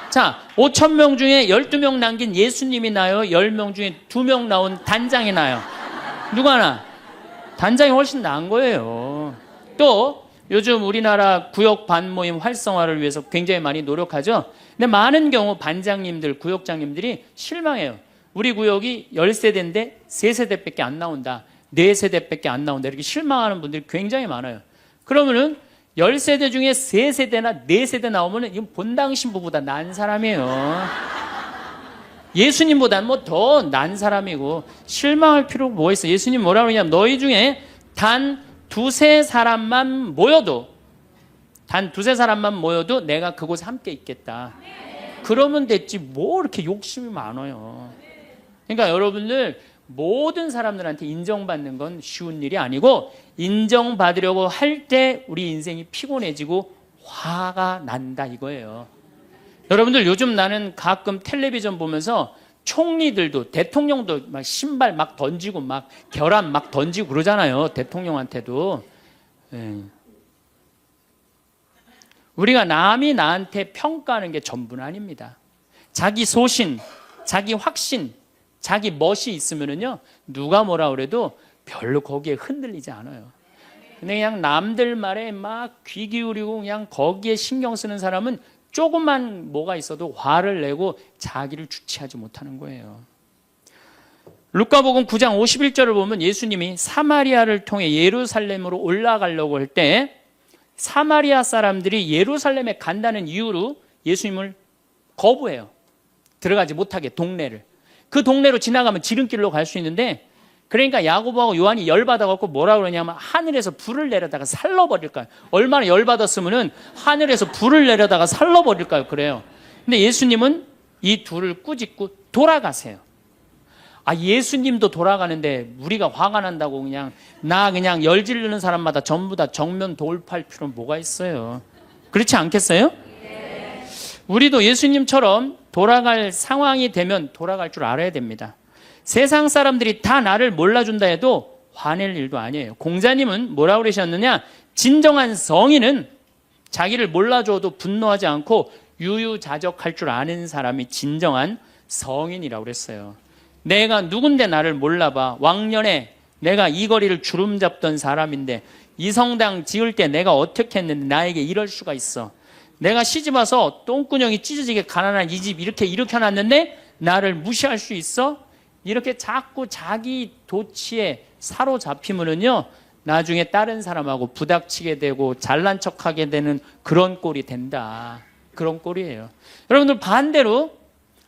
자, 5,000명 중에 12명 남긴 예수님이 나요? 10명 중에 2명 나온 단장이 나요? 누가 나? 단장이 훨씬 나은 거예요. 또 요즘 우리나라 구역 반모임 활성화를 위해서 굉장히 많이 노력하죠. 근데 많은 경우 반장님들, 구역장님들이 실망해요. 우리 구역이 10세대인데 3세대밖에 안 나온다. 4세대밖에 안 나온다. 이렇게 실망하는 분들이 굉장히 많아요. 그러면은 10세대 중에 3세대나 4세대 나오면은 이건 본당 신부보다 난 사람이에요. 예수님보다는 뭐 더 난 사람이고 실망할 필요가 뭐가 있어. 예수님 뭐라 그러냐면 너희 중에 단 2-3 사람만 모여도 내가 그곳에 함께 있겠다. 그러면 됐지 뭐 이렇게 욕심이 많아요. 그러니까 여러분들 모든 사람들한테 인정받는 건 쉬운 일이 아니고 인정받으려고 할 때 우리 인생이 피곤해지고 화가 난다 이거예요. 여러분들 요즘 나는 가끔 텔레비전 보면서 총리들도 대통령도 막 신발 막 던지고 막 결함 막 던지고 그러잖아요. 대통령한테도. 우리가 남이 나한테 평가하는 게 전부는 아닙니다. 자기 소신, 자기 확신, 자기 멋이 있으면은요 누가 뭐라 그래도 별로 거기에 흔들리지 않아요. 근데 그냥 남들 말에 막 귀 기울이고 그냥 거기에 신경 쓰는 사람은 조금만 뭐가 있어도 화를 내고 자기를 주체하지 못하는 거예요. 루카복음 9장 51절을 보면 예수님이 사마리아를 통해 예루살렘으로 올라가려고 할 때 사마리아 사람들이 예루살렘에 간다는 이유로 예수님을 거부해요. 들어가지 못하게 동네를. 그 동네로 지나가면 지름길로 갈 수 있는데 그러니까 야고보하고 요한이 열받아갖고 뭐라 그러냐면 하늘에서 불을 내려다가 살러버릴까요? 얼마나 열받았으면은 하늘에서 불을 내려다가 살러버릴까요? 그래요. 근데 예수님은 이 둘을 꾸짖고 돌아가세요. 아, 예수님도 돌아가는데 우리가 화가 난다고 그냥 열지르는 사람마다 전부 다 정면 돌파할 필요는 뭐가 있어요? 그렇지 않겠어요? 우리도 예수님처럼 돌아갈 상황이 되면 돌아갈 줄 알아야 됩니다. 세상 사람들이 다 나를 몰라준다 해도 화낼 일도 아니에요. 공자님은 뭐라고 그러셨느냐? 진정한 성인은 자기를 몰라줘도 분노하지 않고 유유자적할 줄 아는 사람이 진정한 성인이라고 그랬어요. 내가 누군데 나를 몰라봐. 왕년에 내가 이 거리를 주름 잡던 사람인데 이 성당 지을 때 내가 어떻게 했는데 나에게 이럴 수가 있어. 내가 시집와서 똥구녕이 찢어지게 가난한 이 집 이렇게 놨는데 나를 무시할 수 있어? 이렇게 자꾸 자기 도취에 사로잡히면은요 나중에 다른 사람하고 부닥치게 되고 잘난 척하게 되는 그런 꼴이 된다. 그런 꼴이에요. 여러분들 반대로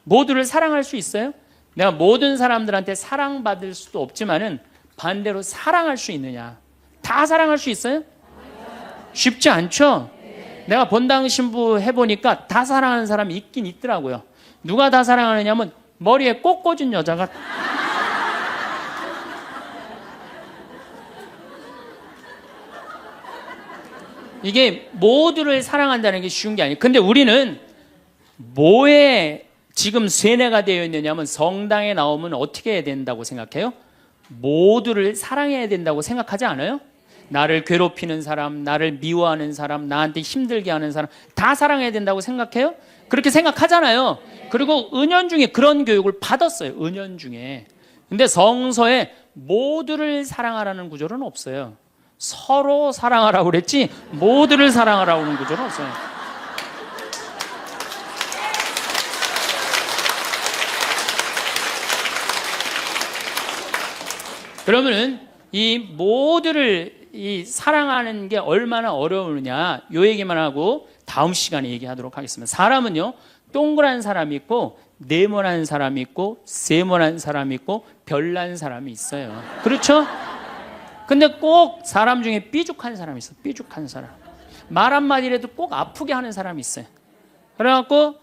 모두를 사랑할 수 있어요? 내가 모든 사람들한테 사랑받을 수도 없지만은 반대로 사랑할 수 있느냐? 다 사랑할 수 있어요? 쉽지 않죠? 내가 본당 신부 해보니까 다 사랑하는 사람이 있긴 있더라고요. 누가 다 사랑하느냐면 머리에 꽃 꽂은 여자가 이게 모두를 사랑한다는 게 쉬운 게 아니에요. 근데 우리는 뭐에 지금 세뇌가 되어 있느냐면 성당에 나오면 어떻게 해야 된다고 생각해요? 모두를 사랑해야 된다고 생각하지 않아요? 나를 괴롭히는 사람, 나를 미워하는 사람, 나한테 힘들게 하는 사람 다 사랑해야 된다고 생각해요? 그렇게 생각하잖아요. 그리고 은연중에 그런 교육을 받았어요. 은연중에. 근데 성서에 모두를 사랑하라는 구절은 없어요. 서로 사랑하라고 그랬지 모두를 사랑하라고 하는 구절은 없어요. 그러면은 이 모두를 사랑하는 게 얼마나 어려우느냐 요 얘기만 하고 다음 시간에 얘기하도록 하겠습니다. 사람은요 동그란 사람이 있고 네모난 사람이 있고 세모난 사람이 있고 별난 사람이 있어요. 그렇죠? 근데 꼭 사람 중에 삐죽한 사람이 있어요. 삐죽한 사람. 말 한마디라도 꼭 아프게 하는 사람이 있어요. 그래갖고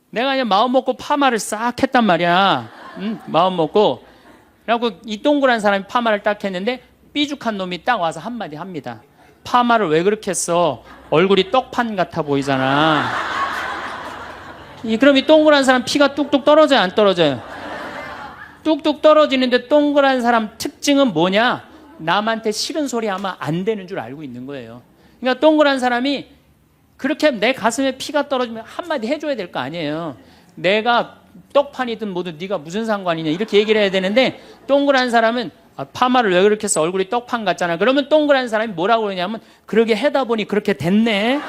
내가 이제 마음 먹고 파마를 싹 했단 말이야. 마음 먹고. 그래갖고 이 동그란 사람이 파마를 딱 했는데 삐죽한 놈이 딱 와서 한마디 합니다. 파마를 왜 그렇게 했어? 얼굴이 떡판 같아 보이잖아. 그럼 이 동그란 사람 피가 뚝뚝 떨어져요, 안 떨어져요? 뚝뚝 떨어지는데 동그란 사람 특징은 뭐냐? 남한테 싫은 소리 하면 안 되는 줄 알고 있는 거예요. 그러니까 동그란 사람이 그렇게 내 가슴에 피가 떨어지면 한마디 해줘야 될 거 아니에요. 내가 떡판이든 뭐든 네가 무슨 상관이냐 이렇게 얘기를 해야 되는데, 동그란 사람은 파마를 왜 그렇게 해서 얼굴이 떡판 같잖아. 그러면 동그란 사람이 뭐라고 그러냐면, 그러게 해다 보니 그렇게 됐네.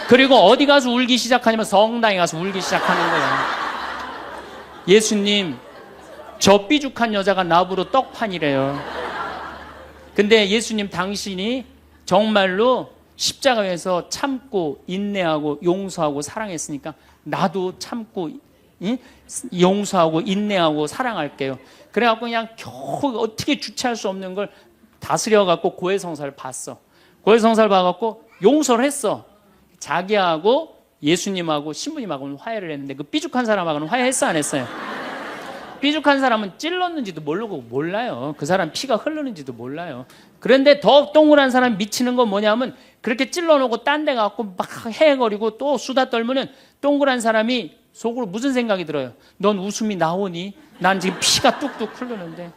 그리고 어디 가서 울기 시작하냐면 성당에 가서 울기 시작하는 거야. 예수님, 저 삐죽한 여자가 나보러 떡판이래요. 근데 예수님, 당신이 정말로 십자가에서 참고 인내하고 용서하고 사랑했으니까 나도 참고 용서하고 인내하고 사랑할게요. 그래갖고 그냥 겨우 어떻게 주체할 수 없는 걸 다스려갖고 고해성사를 봤어. 고해성사를 봐갖고 용서를 했어. 자기하고 예수님하고 신부님하고는 화해를 했는데, 그 삐죽한 사람하고는 화해했어, 안 했어요? 삐죽한 사람은 찔렀는지도 모르고 몰라요. 그 사람 피가 흐르는지도 몰라요. 그런데 더 동그란 사람 미치는 건 뭐냐면, 그렇게 찔러놓고 딴 데 가고 막 헤헤거리고 또 수다 떨면은 동그란 사람이 속으로 무슨 생각이 들어요? 넌 웃음이 나오니? 난 지금 피가 뚝뚝 흐르는데.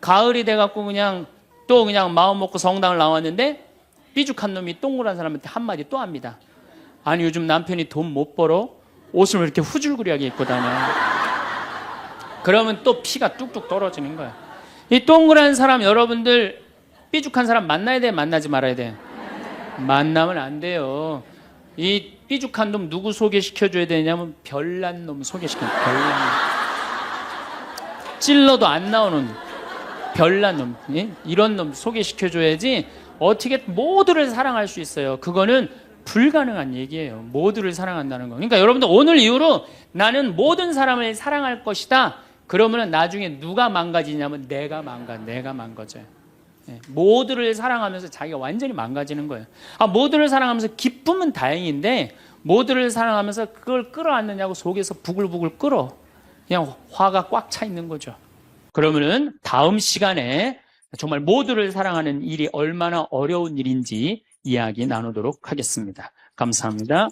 가을이 돼갖고 그냥 마음 먹고 성당을 나왔는데, 삐죽한 놈이 동그란 사람한테 한마디 또 합니다. 아니, 요즘 남편이 돈 못 벌어? 옷을 왜 이렇게 후줄구리하게 입고 다녀? 그러면 또 피가 뚝뚝 떨어지는 거야. 이 동그란 사람, 여러분들 삐죽한 사람 만나야 돼, 만나지 말아야 돼? 만나면 안 돼요. 이 삐죽한 놈 누구 소개시켜줘야 되냐면, 별난 놈 소개시켜줘. 별난 놈. 찔러도 안 나오는 별난 놈, 이런 놈 소개시켜줘야지 어떻게 모두를 사랑할 수 있어요. 그거는 불가능한 얘기예요. 모두를 사랑한다는 거. 그러니까 여러분들, 오늘 이후로 나는 모든 사람을 사랑할 것이다. 그러면 나중에 누가 망가지냐면 내가 망가져요. 모두를 사랑하면서 자기가 완전히 망가지는 거예요. 모두를 사랑하면서 기쁨은 다행인데, 모두를 사랑하면서 그걸 끌어안느냐고 속에서 부글부글 끓어. 그냥 화가 꽉 차 있는 거죠. 그러면은 다음 시간에 정말 모두를 사랑하는 일이 얼마나 어려운 일인지 이야기 나누도록 하겠습니다. 감사합니다.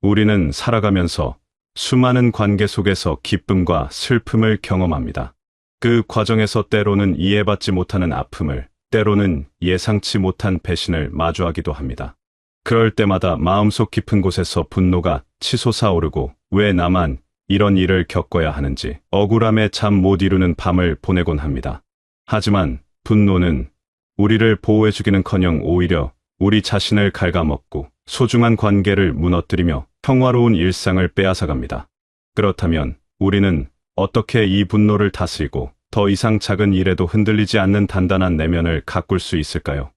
우리는 살아가면서 수많은 관계 속에서 기쁨과 슬픔을 경험합니다. 그 과정에서 때로는 이해받지 못하는 아픔을, 때로는 예상치 못한 배신을 마주하기도 합니다. 그럴 때마다 마음속 깊은 곳에서 분노가 치솟아오르고, 왜 나만 이런 일을 겪어야 하는지 억울함에 잠 못 이루는 밤을 보내곤 합니다. 하지만 분노는 우리를 보호해주기는커녕 오히려 우리 자신을 갉아먹고 소중한 관계를 무너뜨리며 평화로운 일상을 빼앗아갑니다. 그렇다면 우리는 어떻게 이 분노를 다스리고 더 이상 작은 일에도 흔들리지 않는 단단한 내면을 가꿀 수 있을까요?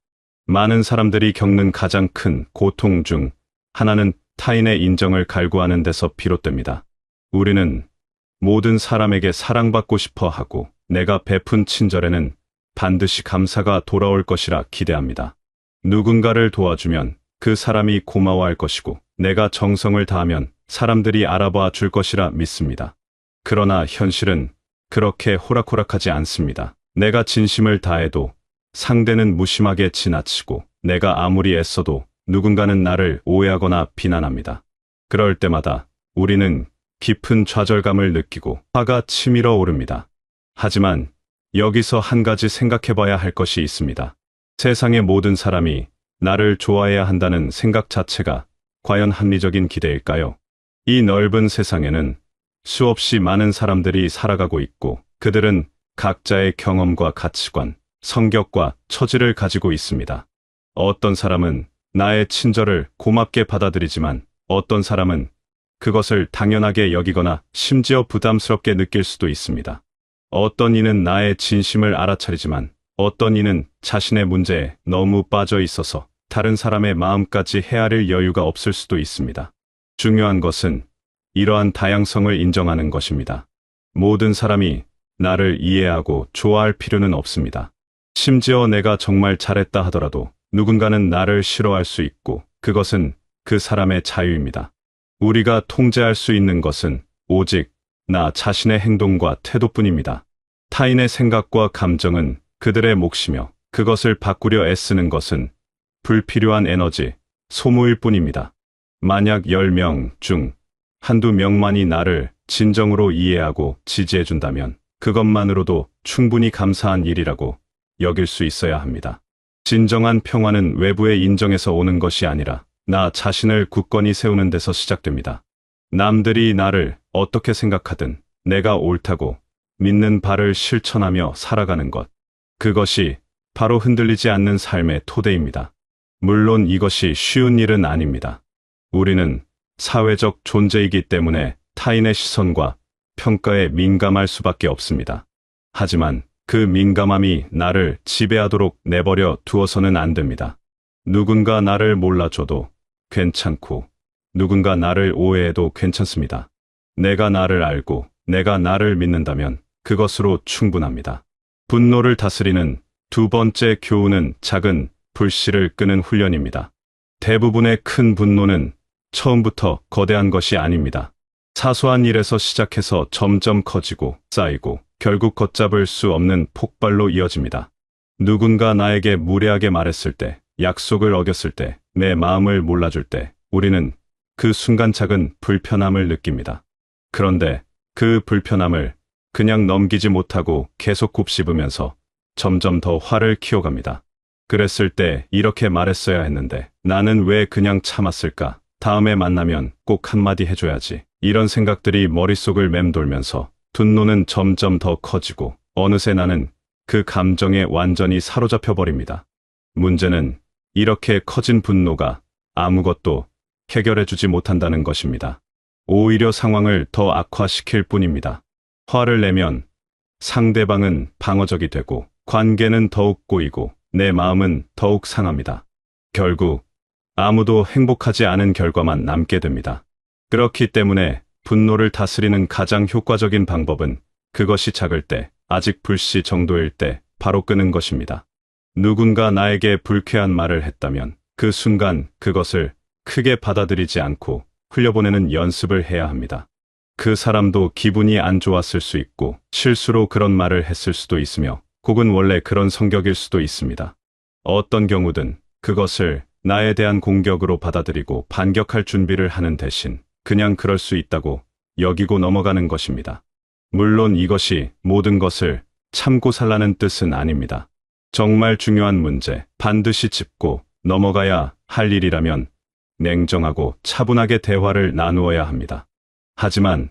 많은 사람들이 겪는 가장 큰 고통 중 하나는 타인의 인정을 갈구하는 데서 비롯됩니다. 우리는 모든 사람에게 사랑받고 싶어 하고, 내가 베푼 친절에는 반드시 감사가 돌아올 것이라 기대합니다. 누군가를 도와주면 그 사람이 고마워할 것이고, 내가 정성을 다하면 사람들이 알아봐 줄 것이라 믿습니다. 그러나 현실은 그렇게 호락호락하지 않습니다. 내가 진심을 다해도 상대는 무심하게 지나치고, 내가 아무리 애써도 누군가는 나를 오해하거나 비난합니다. 그럴 때마다 우리는 깊은 좌절감을 느끼고 화가 치밀어 오릅니다. 하지만 여기서 한 가지 생각해봐야 할 것이 있습니다. 세상의 모든 사람이 나를 좋아해야 한다는 생각 자체가 과연 합리적인 기대일까요? 이 넓은 세상에는 수없이 많은 사람들이 살아가고 있고, 그들은 각자의 경험과 가치관, 성격과 처지를 가지고 있습니다. 어떤 사람은 나의 친절을 고맙게 받아들이지만, 어떤 사람은 그것을 당연하게 여기거나 심지어 부담스럽게 느낄 수도 있습니다. 어떤 이는 나의 진심을 알아차리지만, 어떤 이는 자신의 문제에 너무 빠져 있어서 다른 사람의 마음까지 헤아릴 여유가 없을 수도 있습니다. 중요한 것은 이러한 다양성을 인정하는 것입니다. 모든 사람이 나를 이해하고 좋아할 필요는 없습니다. 심지어 내가 정말 잘했다 하더라도 누군가는 나를 싫어할 수 있고, 그것은 그 사람의 자유입니다. 우리가 통제할 수 있는 것은 오직 나 자신의 행동과 태도뿐입니다. 타인의 생각과 감정은 그들의 몫이며, 그것을 바꾸려 애쓰는 것은 불필요한 에너지, 소모일 뿐입니다. 만약 10명 중 한두 명만이 나를 진정으로 이해하고 지지해준다면 그것만으로도 충분히 감사한 일이라고 여길 수 있어야 합니다. 진정한 평화는 외부의 인정에서 오는 것이 아니라 나 자신을 굳건히 세우는 데서 시작됩니다. 남들이 나를 어떻게 생각하든 내가 옳다고 믿는 바를 실천하며 살아가는 것. 그것이 바로 흔들리지 않는 삶의 토대입니다. 물론 이것이 쉬운 일은 아닙니다. 우리는 사회적 존재이기 때문에 타인의 시선과 평가에 민감할 수밖에 없습니다. 하지만 그 민감함이 나를 지배하도록 내버려 두어서는 안 됩니다. 누군가 나를 몰라줘도 괜찮고 누군가 나를 오해해도 괜찮습니다. 내가 나를 알고 내가 나를 믿는다면 그것으로 충분합니다. 분노를 다스리는 두 번째 교훈은 작은 불씨를 끄는 훈련입니다. 대부분의 큰 분노는 처음부터 거대한 것이 아닙니다. 사소한 일에서 시작해서 점점 커지고 쌓이고 결국 걷잡을 수 없는 폭발로 이어집니다. 누군가 나에게 무례하게 말했을 때, 약속을 어겼을 때, 내 마음을 몰라줄 때, 우리는 그 순간 작은 불편함을 느낍니다. 그런데 그 불편함을 그냥 넘기지 못하고 계속 곱씹으면서 점점 더 화를 키워갑니다. 그랬을 때 이렇게 말했어야 했는데 나는 왜 그냥 참았을까? 다음에 만나면 꼭 한마디 해줘야지. 이런 생각들이 머릿속을 맴돌면서 분노는 점점 더 커지고 어느새 나는 그 감정에 완전히 사로잡혀 버립니다. 문제는 이렇게 커진 분노가 아무것도 해결해주지 못한다는 것입니다. 오히려 상황을 더 악화시킬 뿐입니다. 화를 내면 상대방은 방어적이 되고 관계는 더욱 꼬이고 내 마음은 더욱 상합니다. 결국 아무도 행복하지 않은 결과만 남게 됩니다. 그렇기 때문에 분노를 다스리는 가장 효과적인 방법은 그것이 작을 때, 아직 불씨 정도일 때 바로 끄는 것입니다. 누군가 나에게 불쾌한 말을 했다면 그 순간 그것을 크게 받아들이지 않고 흘려보내는 연습을 해야 합니다. 그 사람도 기분이 안 좋았을 수 있고 실수로 그런 말을 했을 수도 있으며 혹은 원래 그런 성격일 수도 있습니다. 어떤 경우든 그것을 나에 대한 공격으로 받아들이고 반격할 준비를 하는 대신 그냥 그럴 수 있다고 여기고 넘어가는 것입니다. 물론 이것이 모든 것을 참고 살라는 뜻은 아닙니다. 정말 중요한 문제, 반드시 짚고 넘어가야 할 일이라면 냉정하고 차분하게 대화를 나누어야 합니다. 하지만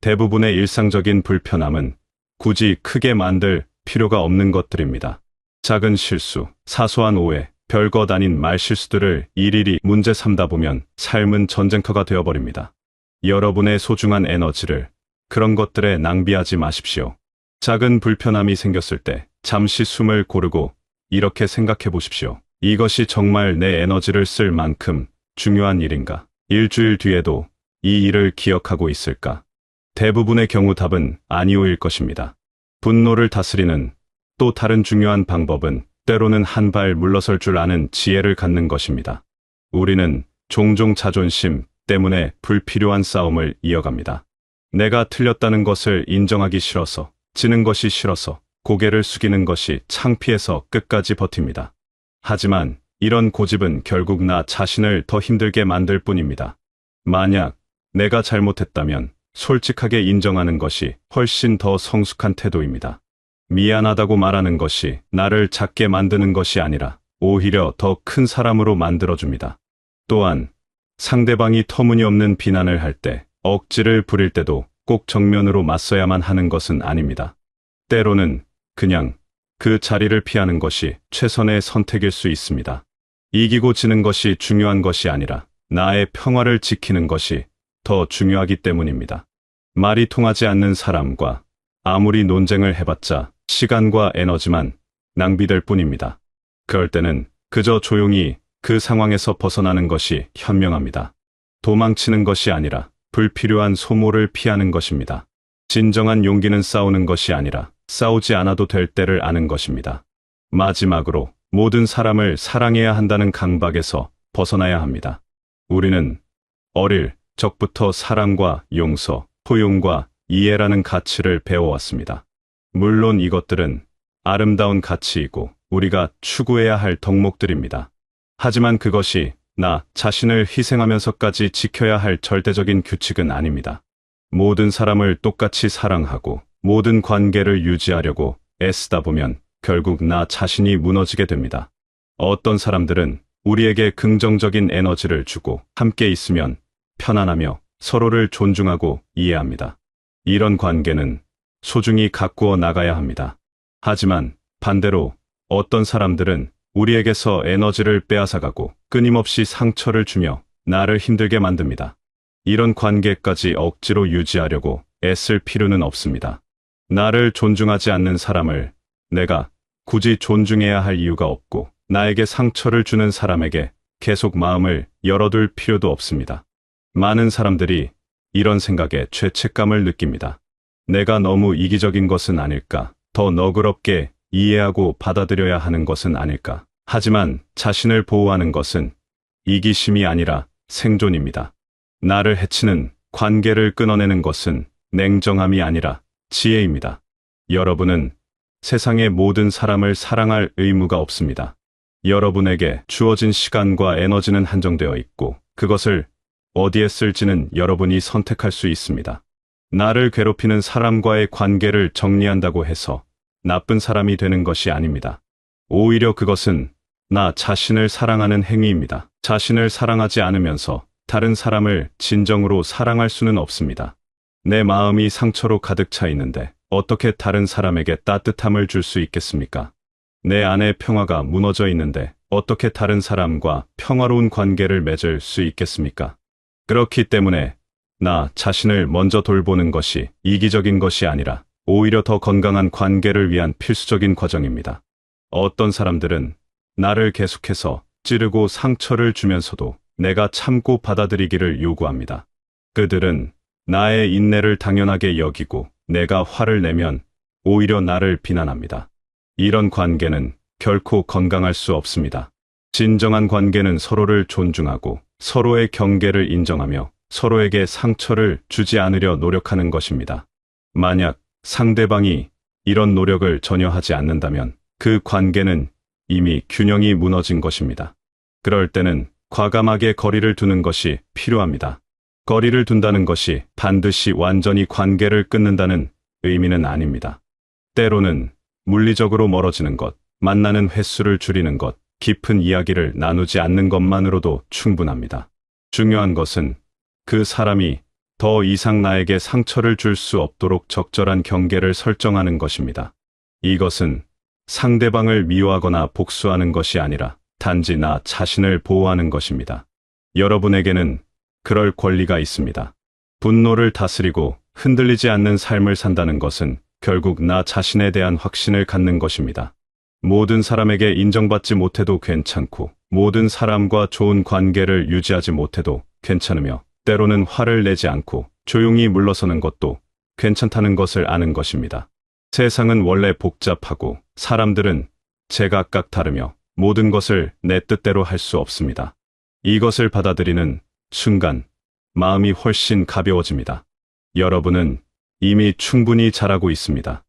대부분의 일상적인 불편함은 굳이 크게 만들 필요가 없는 것들입니다. 작은 실수, 사소한 오해, 별것 아닌 말실수들을 일일이 문제 삼다 보면 삶은 전쟁터가 되어버립니다. 여러분의 소중한 에너지를 그런 것들에 낭비하지 마십시오. 작은 불편함이 생겼을 때 잠시 숨을 고르고 이렇게 생각해 보십시오. 이것이 정말 내 에너지를 쓸 만큼 중요한 일인가? 일주일 뒤에도 이 일을 기억하고 있을까? 대부분의 경우 답은 아니오일 것입니다. 분노를 다스리는 또 다른 중요한 방법은 때로는 한 발 물러설 줄 아는 지혜를 갖는 것입니다. 우리는 종종 자존심 때문에 불필요한 싸움을 이어갑니다. 내가 틀렸다는 것을 인정하기 싫어서, 지는 것이 싫어서, 고개를 숙이는 것이 창피해서 끝까지 버팁니다. 하지만 이런 고집은 결국 나 자신을 더 힘들게 만들 뿐입니다. 만약 내가 잘못했다면 솔직하게 인정하는 것이 훨씬 더 성숙한 태도입니다. 미안하다고 말하는 것이 나를 작게 만드는 것이 아니라 오히려 더 큰 사람으로 만들어줍니다. 또한 상대방이 터무니없는 비난을 할 때, 억지를 부릴 때도 꼭 정면으로 맞서야만 하는 것은 아닙니다. 때로는 그냥 그 자리를 피하는 것이 최선의 선택일 수 있습니다. 이기고 지는 것이 중요한 것이 아니라 나의 평화를 지키는 것이 더 중요하기 때문입니다. 말이 통하지 않는 사람과 아무리 논쟁을 해봤자 시간과 에너지만 낭비될 뿐입니다. 그럴 때는 그저 조용히 그 상황에서 벗어나는 것이 현명합니다. 도망치는 것이 아니라 불필요한 소모를 피하는 것입니다. 진정한 용기는 싸우는 것이 아니라 싸우지 않아도 될 때를 아는 것입니다. 마지막으로 모든 사람을 사랑해야 한다는 강박에서 벗어나야 합니다. 우리는 어릴 적부터 사랑과 용서, 포용과 이해라는 가치를 배워왔습니다. 물론 이것들은 아름다운 가치이고 우리가 추구해야 할 덕목들입니다. 하지만 그것이 나 자신을 희생하면서까지 지켜야 할 절대적인 규칙은 아닙니다. 모든 사람을 똑같이 사랑하고 모든 관계를 유지하려고 애쓰다 보면 결국 나 자신이 무너지게 됩니다. 어떤 사람들은 우리에게 긍정적인 에너지를 주고 함께 있으면 편안하며 서로를 존중하고 이해합니다. 이런 관계는 소중히 가꾸어 나가야 합니다. 하지만 반대로 어떤 사람들은 우리에게서 에너지를 빼앗아가고 끊임없이 상처를 주며 나를 힘들게 만듭니다. 이런 관계까지 억지로 유지하려고 애쓸 필요는 없습니다. 나를 존중하지 않는 사람을 내가 굳이 존중해야 할 이유가 없고 나에게 상처를 주는 사람에게 계속 마음을 열어둘 필요도 없습니다. 많은 사람들이 이런 생각에 죄책감을 느낍니다. 내가 너무 이기적인 것은 아닐까? 더 너그럽게 이해하고 받아들여야 하는 것은 아닐까? 하지만 자신을 보호하는 것은 이기심이 아니라 생존입니다. 나를 해치는 관계를 끊어내는 것은 냉정함이 아니라 지혜입니다. 여러분은 세상의 모든 사람을 사랑할 의무가 없습니다. 여러분에게 주어진 시간과 에너지는 한정되어 있고 그것을 어디에 쓸지는 여러분이 선택할 수 있습니다. 나를 괴롭히는 사람과의 관계를 정리한다고 해서 나쁜 사람이 되는 것이 아닙니다. 오히려 그것은 나 자신을 사랑하는 행위입니다. 자신을 사랑하지 않으면서 다른 사람을 진정으로 사랑할 수는 없습니다. 내 마음이 상처로 가득 차 있는데 어떻게 다른 사람에게 따뜻함을 줄 수 있겠습니까? 내 안의 평화가 무너져 있는데 어떻게 다른 사람과 평화로운 관계를 맺을 수 있겠습니까? 그렇기 때문에 나 자신을 먼저 돌보는 것이 이기적인 것이 아니라 오히려 더 건강한 관계를 위한 필수적인 과정입니다. 어떤 사람들은 나를 계속해서 찌르고 상처를 주면서도 내가 참고 받아들이기를 요구합니다. 그들은 나의 인내를 당연하게 여기고 내가 화를 내면 오히려 나를 비난합니다. 이런 관계는 결코 건강할 수 없습니다. 진정한 관계는 서로를 존중하고 서로의 경계를 인정하며 서로에게 상처를 주지 않으려 노력하는 것입니다. 만약 상대방이 이런 노력을 전혀 하지 않는다면 그 관계는 이미 균형이 무너진 것입니다. 그럴 때는 과감하게 거리를 두는 것이 필요합니다. 거리를 둔다는 것이 반드시 완전히 관계를 끊는다는 의미는 아닙니다. 때로는 물리적으로 멀어지는 것, 만나는 횟수를 줄이는 것, 깊은 이야기를 나누지 않는 것만으로도 충분합니다. 중요한 것은 그 사람이 더 이상 나에게 상처를 줄 수 없도록 적절한 경계를 설정하는 것입니다. 이것은 상대방을 미워하거나 복수하는 것이 아니라 단지 나 자신을 보호하는 것입니다. 여러분에게는 그럴 권리가 있습니다. 분노를 다스리고 흔들리지 않는 삶을 산다는 것은 결국 나 자신에 대한 확신을 갖는 것입니다. 모든 사람에게 인정받지 못해도 괜찮고 모든 사람과 좋은 관계를 유지하지 못해도 괜찮으며 때로는 화를 내지 않고 조용히 물러서는 것도 괜찮다는 것을 아는 것입니다. 세상은 원래 복잡하고 사람들은 제각각 다르며 모든 것을 내 뜻대로 할 수 없습니다. 이것을 받아들이는 순간 마음이 훨씬 가벼워집니다. 여러분은 이미 충분히 잘하고 있습니다.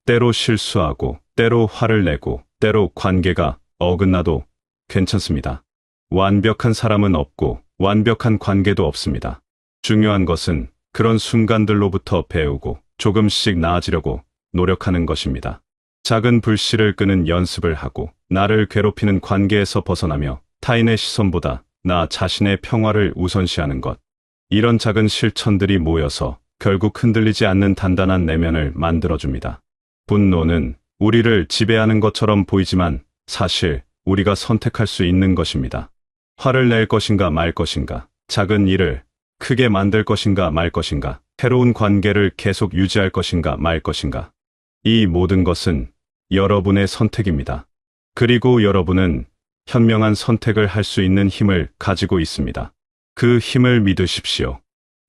때로 실수하고 때로 화를 내고 때로 관계가 어긋나도 괜찮습니다. 완벽한 사람은 없고 완벽한 관계도 없습니다. 중요한 것은 그런 순간들로부터 배우고 조금씩 나아지려고 노력하는 것입니다. 작은 불씨를 끄는 연습을 하고 나를 괴롭히는 관계에서 벗어나며 타인의 시선보다 나 자신의 평화를 우선시하는 것. 이런 작은 실천들이 모여서 결국 흔들리지 않는 단단한 내면을 만들어줍니다. 분노는 우리를 지배하는 것처럼 보이지만 사실 우리가 선택할 수 있는 것입니다. 화를 낼 것인가 말 것인가, 작은 일을 크게 만들 것인가 말 것인가, 새로운 관계를 계속 유지할 것인가 말 것인가. 이 모든 것은 여러분의 선택입니다. 그리고 여러분은 현명한 선택을 할 수 있는 힘을 가지고 있습니다. 그 힘을 믿으십시오.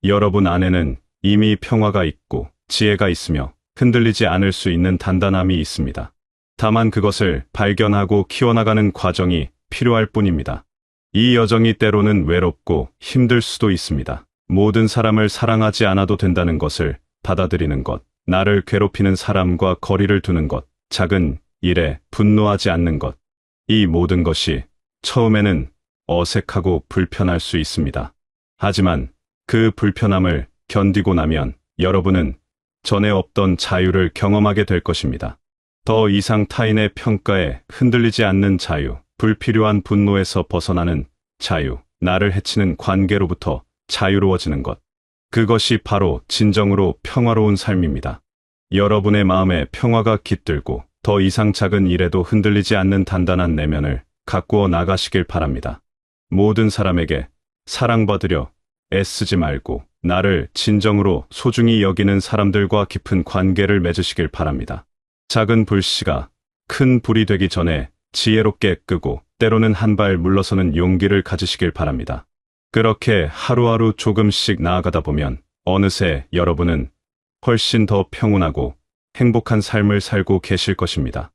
여러분 안에는 이미 평화가 있고 지혜가 있으며 흔들리지 않을 수 있는 단단함이 있습니다. 다만 그것을 발견하고 키워나가는 과정이 필요할 뿐입니다. 이 여정이 때로는 외롭고 힘들 수도 있습니다. 모든 사람을 사랑하지 않아도 된다는 것을 받아들이는 것, 나를 괴롭히는 사람과 거리를 두는 것, 작은 일에 분노하지 않는 것. 이 모든 것이 처음에는 어색하고 불편할 수 있습니다. 하지만 그 불편함을 견디고 나면 여러분은 전에 없던 자유를 경험하게 될 것입니다. 더 이상 타인의 평가에 흔들리지 않는 자유, 불필요한 분노에서 벗어나는 자유, 나를 해치는 관계로부터 자유로워지는 것. 그것이 바로 진정으로 평화로운 삶입니다. 여러분의 마음에 평화가 깃들고 더 이상 작은 일에도 흔들리지 않는 단단한 내면을 가꾸어 나가시길 바랍니다. 모든 사람에게 사랑받으려 애쓰지 말고 나를 진정으로 소중히 여기는 사람들과 깊은 관계를 맺으시길 바랍니다. 작은 불씨가 큰 불이 되기 전에 지혜롭게 끄고 때로는 한 발 물러서는 용기를 가지시길 바랍니다. 그렇게 하루하루 조금씩 나아가다 보면 어느새 여러분은 훨씬 더 평온하고 행복한 삶을 살고 계실 것입니다.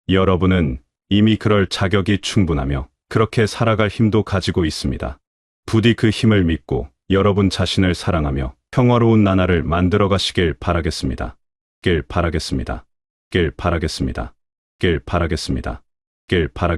여러분은 이미 그럴 자격이 충분하며 그렇게 살아갈 힘도 가지고 있습니다. 부디 그 힘을 믿고 여러분 자신을 사랑하며 평화로운 나날을 만들어 가시길 바라겠습니다. 길 바라겠습니다. 길 바라겠습니다. 길 바라겠습니다. 길 바라겠습니다.